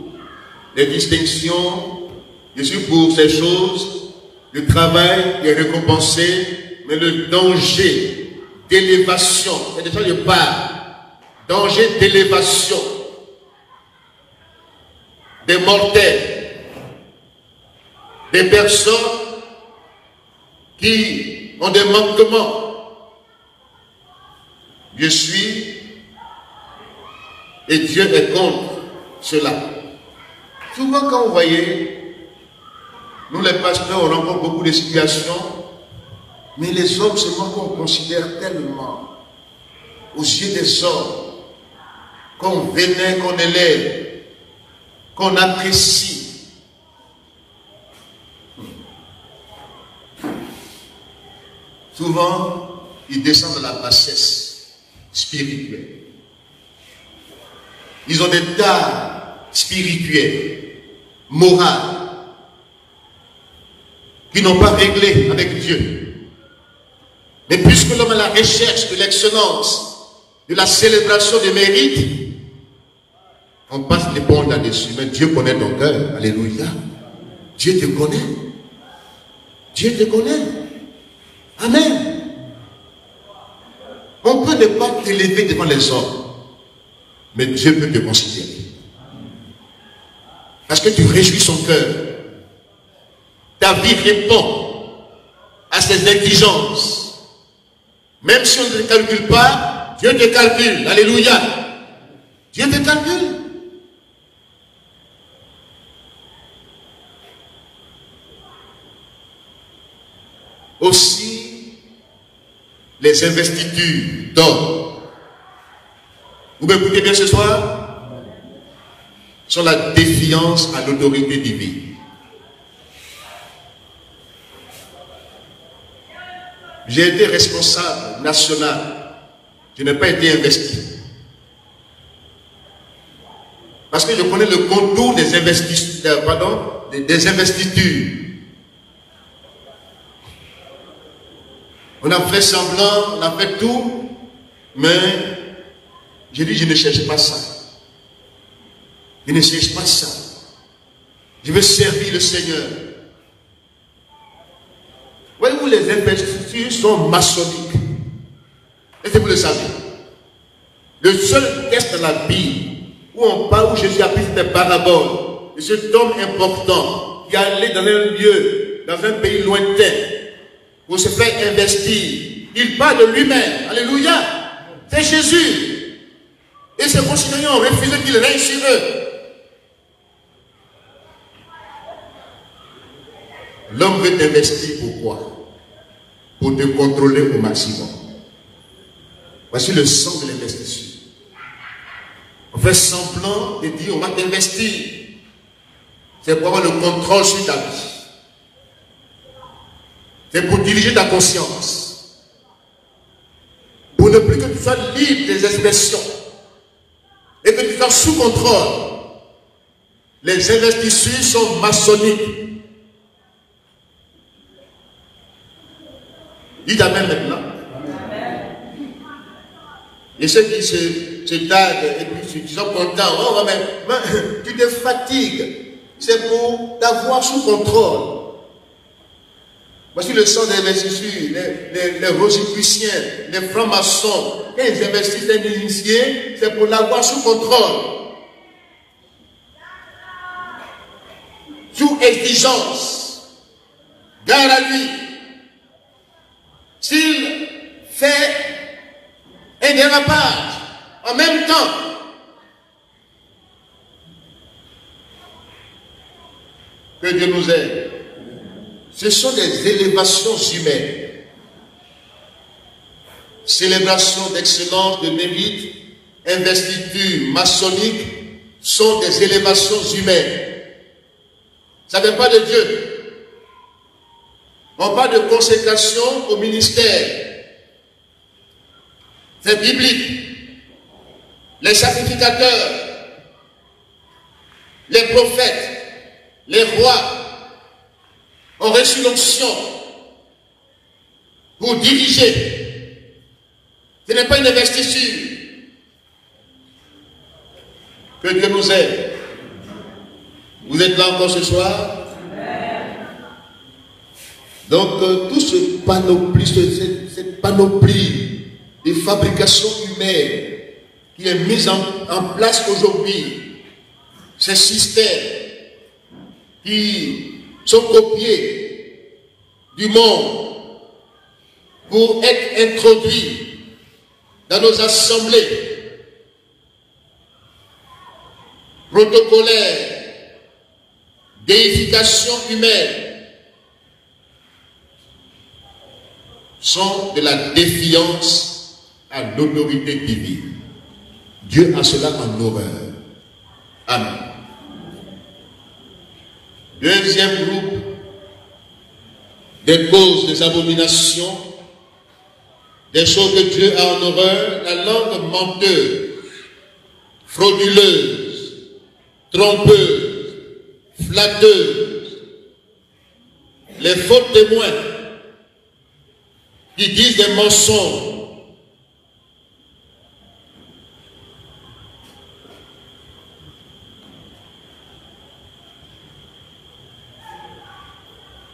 les distinctions, je suis pour ces choses. Le travail est récompensé, mais le danger d'élévation, c'est de ça que je parle. Danger d'élévation des mortels, des personnes qui ont des manquements. Je suis et Dieu est contre cela. Souvent quand vous voyez, nous les pasteurs, on rencontre beaucoup de situations, mais les hommes seulement qu'on considère tellement aux yeux des hommes, qu'on vénère, qu'on élève, qu'on apprécie. Souvent, ils descendent de la bassesse spirituelle. Ils ont des tares spirituelles, morales, qui n'ont pas réglé avec Dieu. Mais puisque l'homme est à la recherche de l'excellence, de la célébration des mérites, on passe les ponts là-dessus. Mais Dieu connaît ton cœur. Alléluia. Dieu te connaît. Dieu te connaît. Amen. On peut ne pas t'élever devant les hommes, mais Dieu peut te considérer. Parce que tu réjouis son cœur. Ta vie répond à ses exigences. Même si on ne te calcule pas, Dieu te calcule. Alléluia. Dieu te calcule. Aussi, les investitures d'hommes. Vous m'écoutez bien ce soir? Sont la défiance à l'autorité divine. J'ai été responsable national. Je n'ai pas été investi. Parce que je connais le contour des investitures. Des investitures. On a fait semblant, on a fait tout, mais j'ai dit, je ne cherche pas ça. Je ne cherche pas ça. Je veux servir le Seigneur. Voyez-vous, les investitures sont maçonniques. Est-ce que vous le savez? Le seul texte dans la Bible où on parle, où Jésus a pris cette parabole de cet homme important qui allait dans un lieu, dans un pays lointain, pour se faire investir. Il parle de lui-même. Alléluia. C'est Jésus. Et ses concitoyens ont refusé qu'il règne sur eux. L'homme veut t'investir pourquoi? Pour te contrôler au maximum. Voici le sens de l'investissement. On fait semblant de dire on va t'investir. C'est pour avoir le contrôle sur ta vie. C'est pour diriger ta conscience. Pour ne plus que tu sois libre des expressions. Et que tu sois sous contrôle. Les investisseurs sont maçonniques. Dites Amen maintenant. Et ceux qui se taguent et puis ils sont contents. Oh, mais tu te fatigues. C'est pour t'avoir sous contrôle. Voici le sens des investisseurs, les rosicruciens, les francs-maçons. Quand ils investissent un initié, c'est pour l'avoir sous contrôle. Sous exigence. Garde à lui. S'il fait un dérapage en même temps, que Dieu nous aide. Ce sont des élévations humaines. Célébration d'excellence, de mérite, investiture maçonnique sont des élévations humaines. Ça ne vient pas de Dieu. On parle de consécration au ministère. C'est biblique. Les sacrificateurs, les prophètes, les rois ont reçu l'onction pour diriger. Ce n'est pas une investiture. Que Dieu nous aide. Vous êtes là encore ce soir? Donc, tout ce panoplie, cette panoplie de fabrication humaine qui est mise en place aujourd'hui, ces systèmes qui sont copiés du monde pour être introduits dans nos assemblées protocolaires, déification humaine, sont de la défiance à l'autorité divine. Dieu a cela en horreur. Amen. Deuxième groupe des causes des abominations, des choses que Dieu a en horreur, la langue menteuse, frauduleuse, trompeuse, flatteuse, les faux témoins qui disent des mensonges,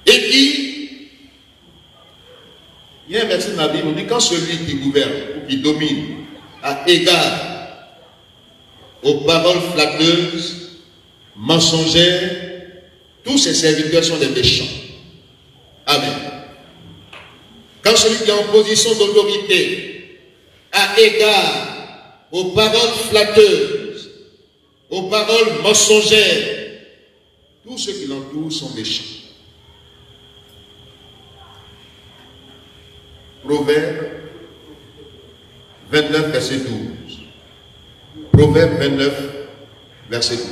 et qui, il y a un verset dans la Bible, on dit quand celui qui gouverne ou qui domine a égard aux paroles flatteuses, mensongères, tous ses serviteurs sont des méchants. Amen. Quand celui qui est en position d'autorité a égard aux paroles flatteuses, aux paroles mensongères, tous ceux qui l'entourent sont méchants. Proverbe 29, verset 12. Proverbe 29, verset 12.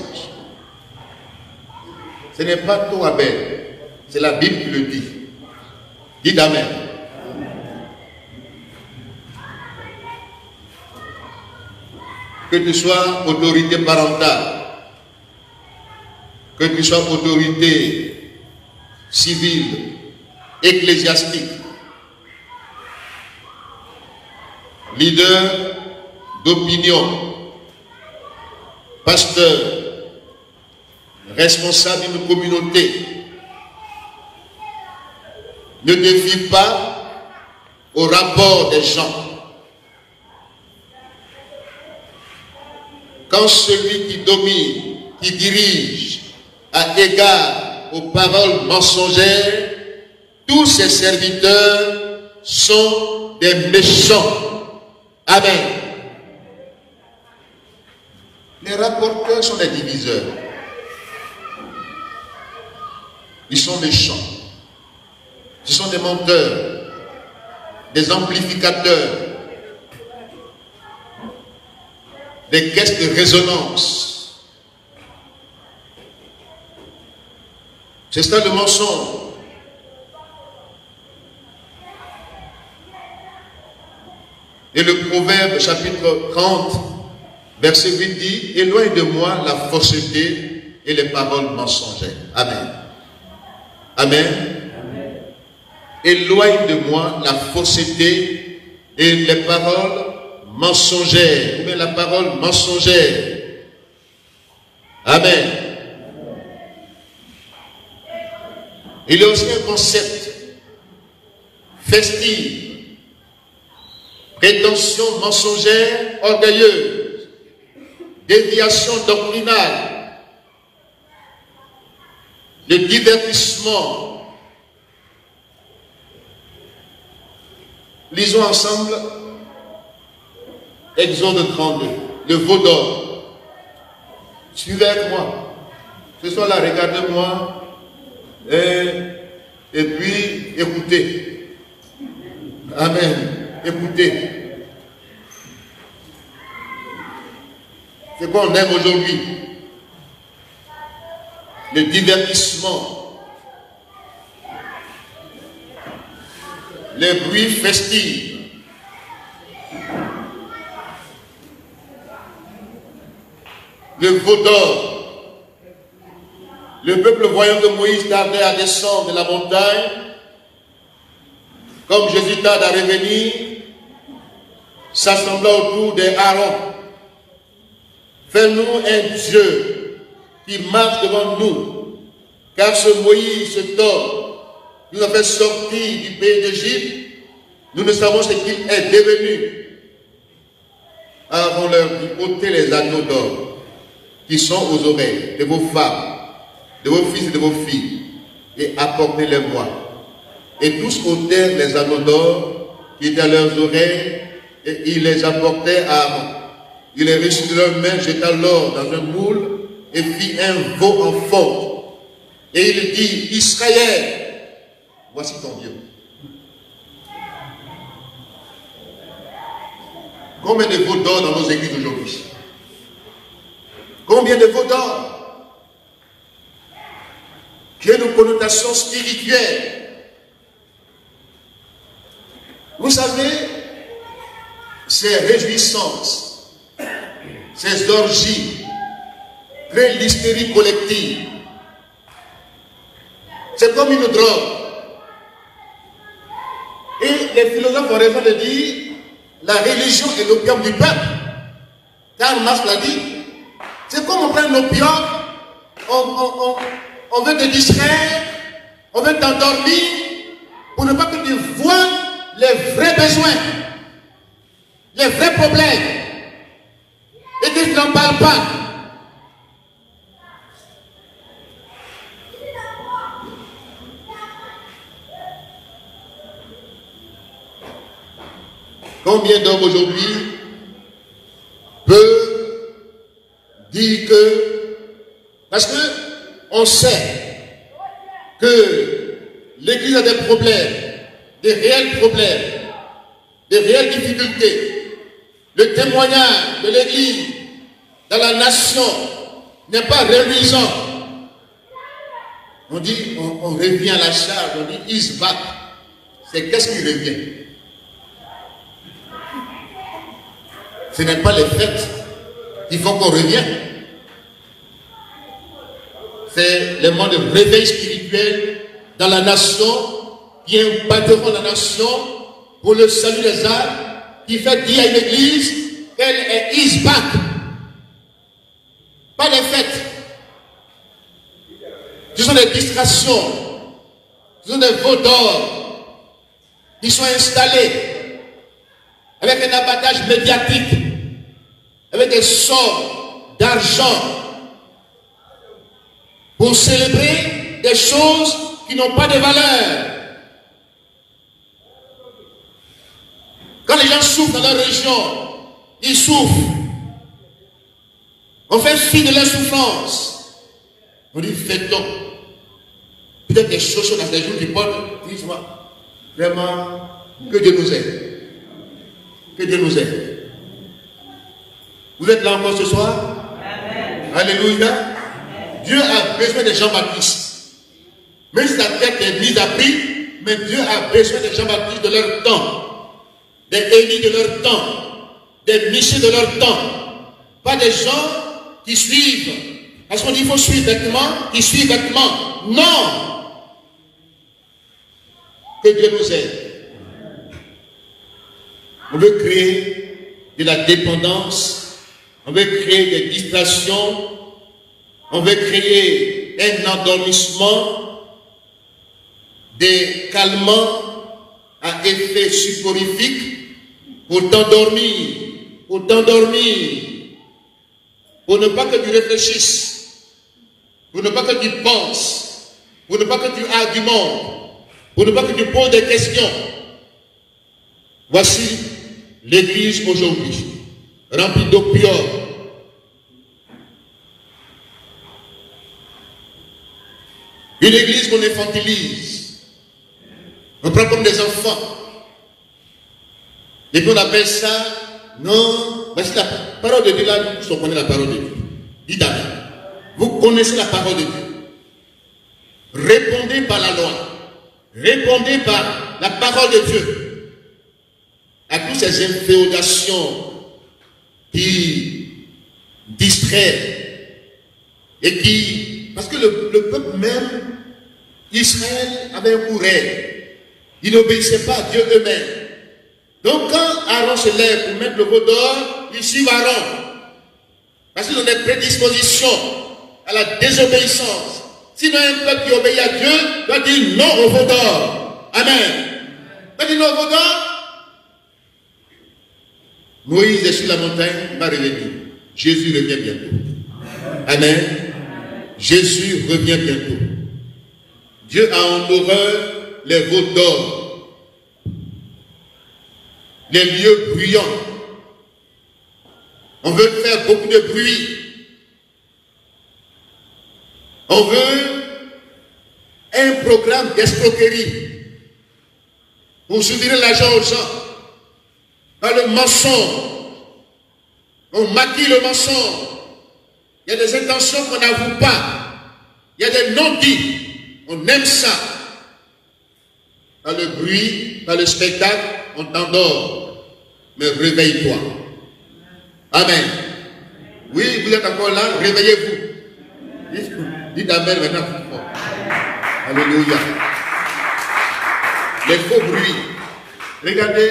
Ce n'est pas toi, Abel, c'est la Bible qui le dit. Dites Amen. Que tu sois autorité parentale, que tu sois autorité civile, ecclésiastique, leader d'opinion, pasteur, responsable d'une communauté, ne te fie pas au rapport des gens. Quand celui qui domine, qui dirige, a égard aux paroles mensongères, tous ses serviteurs sont des méchants. Amen. Les rapporteurs sont des diviseurs. Ils sont méchants. Ce sont des menteurs, des amplificateurs, des caisses de résonance. C'est ça le mensonge. Et le Proverbe chapitre 30, verset 8 dit, éloigne de moi la fausseté et les paroles mensongères. Amen. Amen. Éloigne de moi la fausseté et les paroles mensongères. Ou bien la parole mensongère. Amen. Il y a aussi un concept festif. Prétention mensongère, orgueilleuse, déviation doctrinale, le divertissement. Lisons ensemble Exode 32, le veau d'or. Suivez avec moi. Ce soir là, regardez-moi et puis écoutez. Amen. Écoutez. C'est quoi on aime aujourd'hui? Le divertissement, les bruits festifs, le veau d'or. Le peuple voyant que Moïse tardait à descendre de la montagne comme Jésus tarde à revenir, s'assembla autour d'Aaron. Fais-nous un Dieu qui marche devant nous, car ce Moïse, cet homme, nous a fait sortir du pays d'Égypte, nous ne savons ce qu'il est devenu. Aaron leur dit, ôtez les anneaux d'or qui sont aux oreilles de vos femmes, de vos fils et de vos filles, et apportez-les-moi. Et tous ôtèrent les anneaux d'or qui étaient à leurs oreilles, et ils les apportaient à Aaron. Il les reçut de leurs mains, jeta l'or dans un moule, et fit un veau en fonte. Et il dit, Israël, voici ton Dieu. Combien de veaux d'or dans nos églises aujourd'hui? Combien de veaux d'or qui ont une connotation spirituelle? Vous savez, ces réjouissances, ces orgies, créent l'hystérie collective. C'est comme une drogue. Et les philosophes ont raison de dire, la religion est l'opium du peuple. Karl Marx l'a dit. C'est comme on prend l'opium, on veut te distraire, on veut t'endormir, pour ne pas que tu vois les vrais besoins, les vrais problèmes, et que tu n'en parles pas. Combien d'hommes aujourd'hui peuvent dire que, parce que on sait que l'Église a des problèmes, des réels problèmes, des réelles difficultés. Le témoignage de l'Église dans la nation n'est pas reluisant. On dit, on revient à la charge, on dit is back. C'est qu'est-ce qui revient? Ce n'est pas les fêtes qui font qu'on revient. C'est le moment de réveil spirituel dans la nation qui impacteront la nation pour le salut des âmes, qui fait dire à une église qu'elle est is back. Pas les fêtes. Ce sont des distractions. Ce sont des veaux d'or qui sont installés avec un abattage médiatique, avec des sommes d'argent pour célébrer des choses qui n'ont pas de valeur. Quand les gens souffrent dans leur région, ils souffrent. On fait fi de leur souffrance. On dit, fêtons. Peut-être des choses dans des jours qui portent, dis-moi, vraiment, que Dieu nous aide. Que Dieu nous aide. Vous êtes là encore ce soir? Amen. Alléluia. Amen. Dieu a besoin des Jean-Baptiste. Même si la tête est mise à prix, mais Dieu a besoin des Jean-Baptiste de leur temps, des Élie de leur temps, des Michel de leur temps. Pas des gens qui suivent. Parce qu'on dit qu'il faut suivre bêtement, qui suivent bêtement. Non! Que Dieu nous aide. On veut créer de la dépendance, on veut créer des distractions, on veut créer un endormissement, des calmants à effet soporifique pour t'endormir, pour ne pas que tu réfléchisses, pour ne pas que tu penses, pour ne pas que tu argumentes, pour ne pas que tu poses des questions. Voici l'Église aujourd'hui, remplie d'opium. Une Église qu'on infantilise. On prend comme des enfants. Et puis on appelle ça, non, voici la parole de Dieu là, vous connaissez la parole de Dieu. Dites Amen. Vous connaissez la parole de Dieu. Répondez par la loi. Répondez par la parole de Dieu. À toutes ces inféodations qui distraient et qui... Parce que le peuple même, Israël avait un courrier. Ils n'obéissaient pas à Dieu eux-mêmes. Donc quand Aaron se lève pour mettre le veau d'or, ils suivent Aaron. Parce qu'ils ont des prédispositions à la désobéissance. Sinon un peuple qui obéit à Dieu doit dire non au veau d'or. Amen. Doit dire non au veau d'or. Moïse est sur la montagne, il va revenir. Jésus revient bientôt. Amen. Jésus revient bientôt. Dieu a en horreur les veaux d'or, les lieux bruyants. On veut faire beaucoup de bruit. On veut un programme d'escroquerie pour soutirer l'argent aux gens par le mensonge. On maquille le mensonge. Il y a des intentions qu'on n'avoue pas. Il y a des non-dits. On aime ça. Par le bruit, par le spectacle, on t'endort. Mais réveille-toi. Amen. Oui, vous êtes encore là, réveillez-vous. Dites Amen maintenant. Alléluia. Les faux bruits. Regardez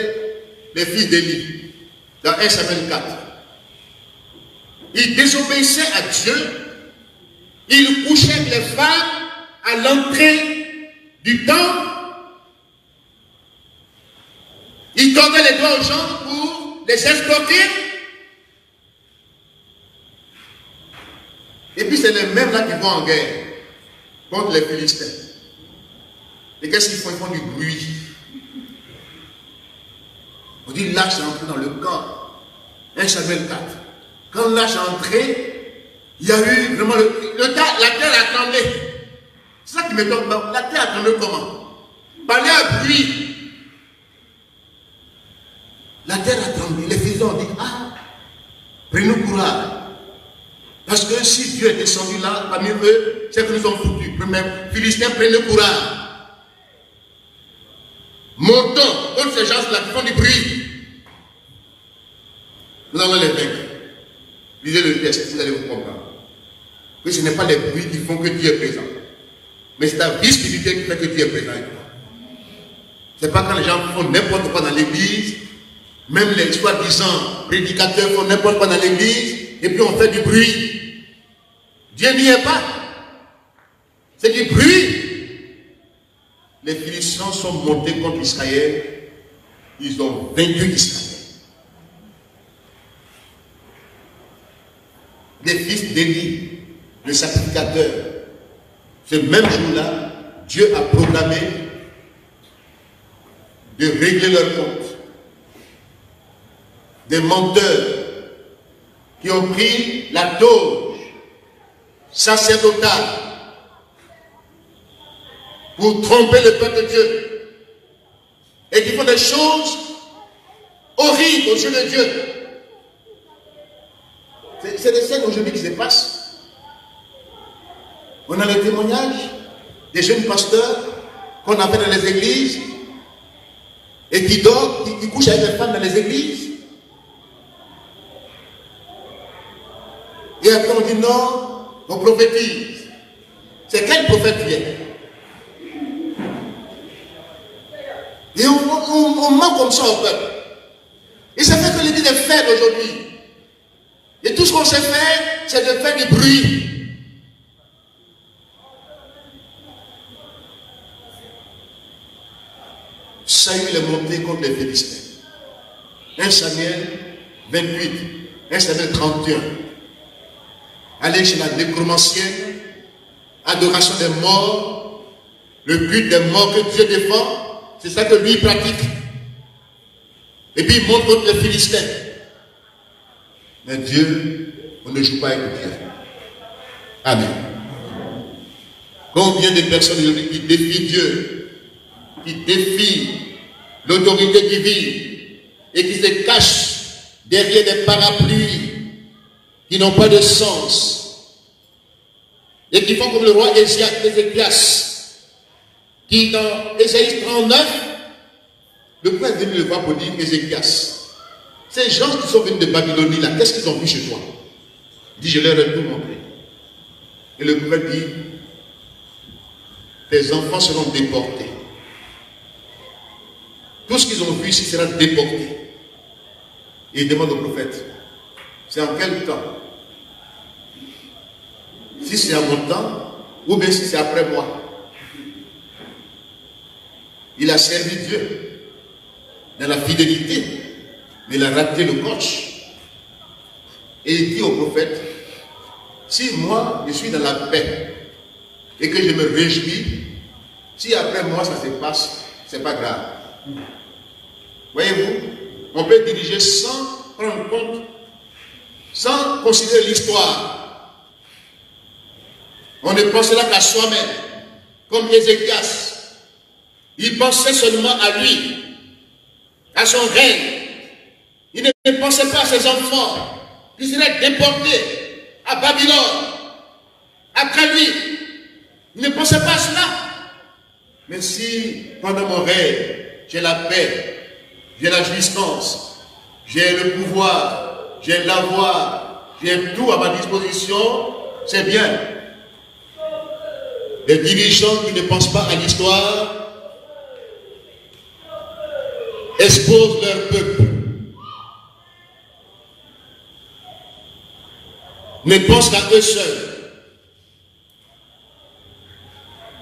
les fils d'Élie dans 1 Samuel 4. Ils désobéissaient à Dieu. Ils couchaient avec les femmes à l'entrée du temple. Ils tordaient les doigts aux gens pour les escroquer. Et puis c'est les mêmes là qui vont en guerre contre les Philistins. Et qu'est-ce qu'ils font? Ils font du bruit. On dit l'âge est entré dans le camp. 1 Samuel 4. Quand l'âge est entré, il y a eu vraiment la terre a tremblé. C'est ça qui me tombe. La terre a tremblé comment? Par un bruit. La terre a tremblé. Les Philistins ont dit, ah, prenez-nous courage. Parce que si Dieu est descendu là, parmi eux, c'est que nous sommes foutus. Même Philistins, prenez le courage. Montons contre ces gens-là qui font du bruit. Nous allons les vaincre. Lisez le texte, vous allez vous comprendre. Que ce n'est pas les bruits qui font que Dieu est présent. Mais c'est ta vie spirituelle qui fait que Dieu est présent. Ce n'est pas quand les gens font n'importe quoi dans l'église, même les soi-disant prédicateurs font n'importe quoi dans l'église, et puis on fait du bruit. Dieu n'y est pas. C'est du bruit. Les Philistins sont montés contre Israël. Ils ont vaincu Israël. Les fils d'Élie, le sacrificateur, ce même jour-là, Dieu a programmé de régler leur compte. Des menteurs qui ont pris la toge sacerdotale pour tromper le peuple de Dieu et qui font des choses horribles aux yeux de Dieu. C'est des scènes aujourd'hui qui se passent. On a les témoignages des jeunes pasteurs qu'on appelle dans les églises et qui dorment, qui couchent avec les femmes dans les églises. Et après on dit non, on prophétise. C'est quel prophète qui est? Et on ment comme ça au peuple. Et ça fait que l'église est faible aujourd'hui. Et tout ce qu'on sait faire, c'est de faire du bruit. Saül est monté contre les Philistins. 1 Samuel 28, 1 Samuel 31. Aller chez la nécromancienne, adoration des morts, le but des morts que Dieu défend, c'est ça que lui pratique. Et puis il monte contre les Philistins. Mais Dieu, on ne joue pas avec Dieu. Amen. Combien de personnes aujourd'hui qui défient Dieu, qui défient l'autorité divine et qui se cachent derrière des parapluies qui n'ont pas de sens et qui font comme le roi Ézéchias qui dans Ésaïe 39, le prince est venu le voir pour dire Ézéchias, ces gens qui sont venus de Babylonie là, qu'est-ce qu'ils ont vu chez toi? Il dit, je leur ai tout montré. Et le prophète dit, tes enfants seront déportés. Tout ce qu'ils ont vu ici sera déporté. Et il demande au prophète, c'est en quel temps? Si c'est à mon temps, ou bien si c'est après moi. Il a servi Dieu dans la fidélité, mais il a raté le coach. Et il dit au prophète, si moi je suis dans la paix et que je me réjouis, si après moi ça se passe, c'est pas grave. Voyez-vous, on peut diriger sans prendre compte, sans considérer l'histoire. On ne pensera qu'à soi-même, comme Ézéchias. Il pensait seulement à lui, à son règne. Il ne pensait pas à ses enfants. Il serait déporté à Babylone. Après lui, il ne pensait pas à cela. Mais si, pendant mon règne, j'ai la paix, j'ai la jouissance, j'ai le pouvoir, j'ai l'avoir, j'ai tout à ma disposition, c'est bien. Les dirigeants qui ne pensent pas à l'histoire exposent leur peuple. Ne pensent qu'à eux seuls.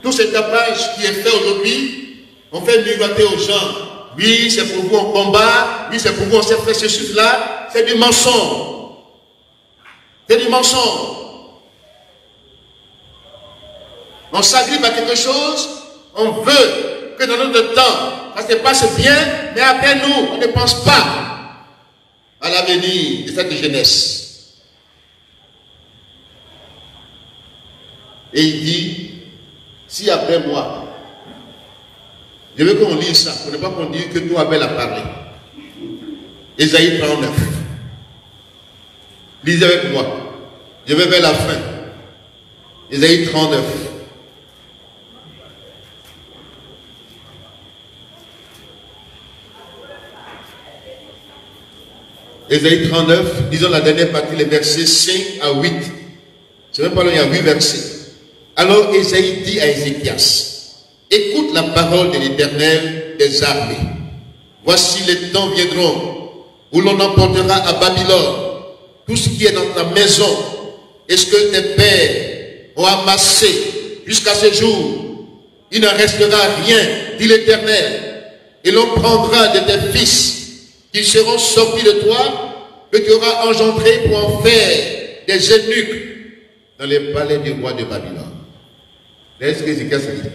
Tout ce tapage qui est fait aujourd'hui, on fait miroiter aux gens. Oui, c'est pour vous en combat. Oui, c'est pour vous on s'est fait ceci, cela. C'est du mensonge. C'est du mensonge. On s'agrippe à quelque chose, on veut que dans notre temps, ça se passe bien, mais après nous, on ne pense pas à l'avenir de cette jeunesse. Et il dit, si après moi, je veux qu'on lise ça, pour ne pas qu'on dise que tout Abel a parlé. Ésaïe 39. Lisez avec moi. Je vais vers la fin. Ésaïe 39. Ésaïe 39, disons la dernière partie, les versets 5 à 8. C'est même pas là, il y a 8 versets. Alors Ésaïe dit à Ézéchias, écoute la parole de l'Éternel des armées. Voici les temps viendront où l'on emportera à Babylone tout ce qui est dans ta maison et ce que tes pères ont amassé jusqu'à ce jour. Il n'en restera rien, dit l'Éternel, et l'on prendra de tes fils qui seront sortis de toi, que tu auras engendré pour en faire des eunuques dans les palais du roi de Babylone. Est-ce qu'Ézéchias dit?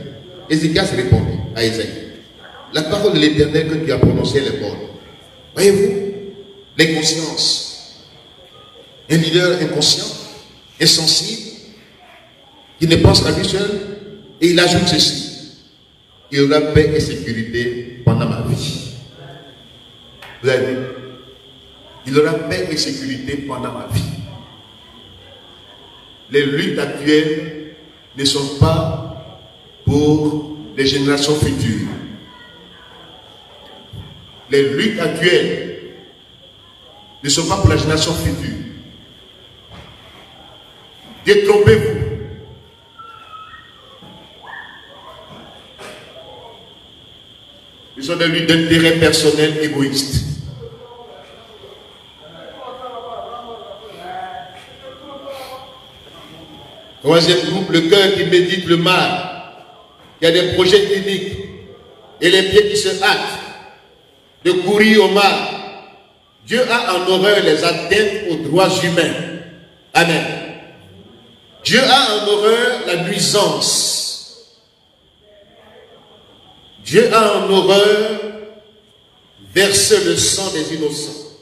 Ézéchias répondit à Ésaïe, la parole de l'Éternel que tu as prononcée est bonne. Voyez-vous, l'inconscience. Un leader inconscient, insensible, qui ne pense qu'à lui seul, et il ajoute ceci, il y aura paix et sécurité pendant ma vie. Vous avez vu? Il y aura paix et sécurité pendant ma vie. Les luttes actuelles ne sont pas pour les générations futures. Les luttes actuelles ne sont pas pour la génération future. Détrompez-vous. Ce sont des luttes d'intérêt personnel égoïste. Troisième groupe, le cœur qui médite le mal, qui a des projets uniques, et les pieds qui se hâtent de courir au mal. Dieu a en horreur les atteintes aux droits humains. Amen. Dieu a en horreur la nuisance. Dieu a en horreur verser le sang des innocents.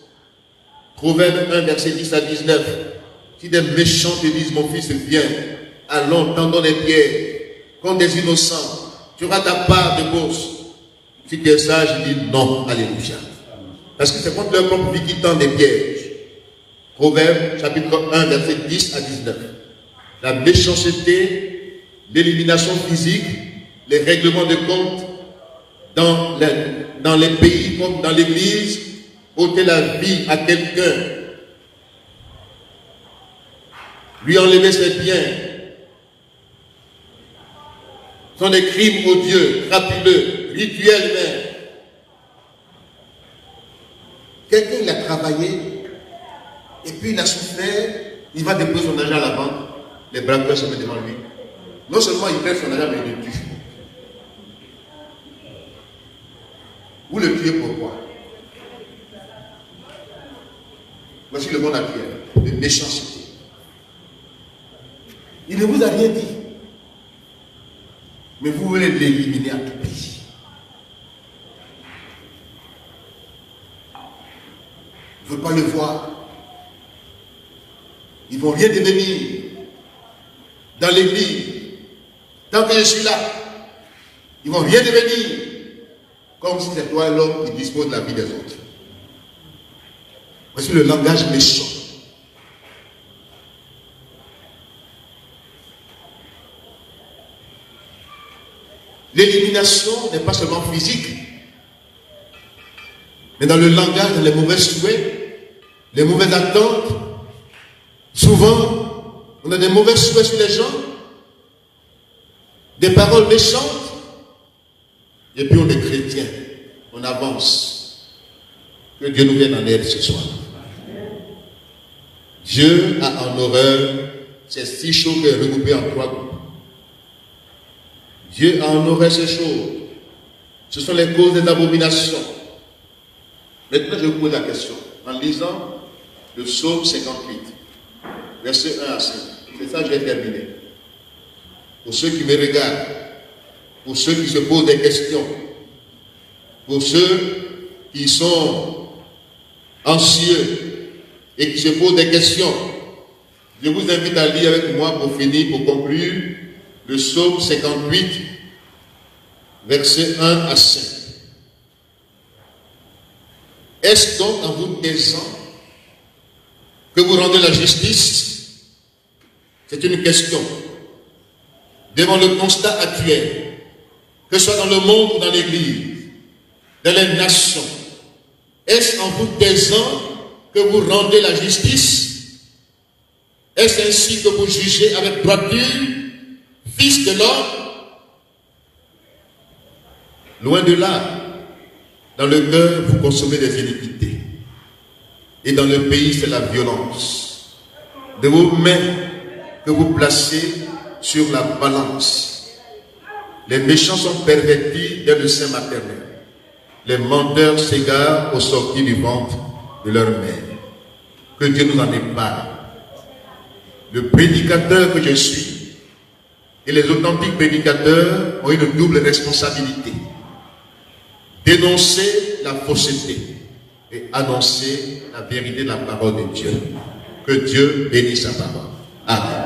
Proverbe 1, verset 10 à 19. Si des méchants te disent, mon fils, viens, allons, tendons les pierres, contre des innocents, tu auras ta part de bourse. Si tu es sage, il dit non, alléluia. Parce que c'est contre leur propre vie qui tend des pièges. Proverbe, chapitre 1, verset 10 à 19. La méchanceté, l'élimination physique, les règlements de compte dans les pays comme dans l'église, ôter la vie à quelqu'un, lui enlever ses biens, sont des crimes odieux, crapuleux, rituels même. puis il a souffert, il va déposer son argent à la banque, les braqueurs se mettent devant lui. Non seulement il perd son argent, mais il le tue. Vous le tuez pourquoi? Voici le monde actuel, de méchanceté. Il ne vous a rien dit. Mais vous voulez l'éliminer à tout prix. Vous ne voulez pas le voir. Ils ne vont rien devenir dans l'église. Tant que je suis là, ils ne vont rien devenir. Comme si c'est toi l'homme qui dispose de la vie des autres. Voici le langage méchant. L'élimination n'est pas seulement physique, mais dans le langage, dans les mauvais souhaits, les mauvaises attentes. Souvent, on a des mauvais souhaits sur les gens, des paroles méchantes, et puis on est chrétien, on avance. Que Dieu nous vienne en aide ce soir. Dieu a en horreur ces 6 choses qui sont regroupées en 3 groupes. Dieu a en horreur ces choses. Ce sont les causes des abominations. Maintenant, je vous pose la question. En lisant le psaume 58, versets 1 à 5. C'est ça que j'ai terminé. Pour ceux qui me regardent, pour ceux qui se posent des questions, pour ceux qui sont anxieux et qui se posent des questions, je vous invite à lire avec moi pour finir, pour conclure, le psaume 58, versets 1 à 5. Est-ce donc en vous taisant que vous rendez la justice? C'est une question. Devant le constat actuel, que ce soit dans le monde ou dans l'Église, dans les nations, est-ce en vous taisant que vous rendez la justice? Est-ce ainsi que vous jugez avec droiture, fils de l'homme? Loin de là, dans le cœur, vous consommez des iniquités. Et dans le pays, c'est la violence. De vos mains que vous placez sur la balance. Les méchants sont pervertis dès le sein maternel. Les menteurs s'égarent au sortir du ventre de leur mère. Que Dieu nous en épargne. Le prédicateur que je suis et les authentiques prédicateurs ont une double responsabilité. Dénoncer la fausseté et annoncer la vérité de la parole de Dieu. Que Dieu bénisse sa parole. Amen.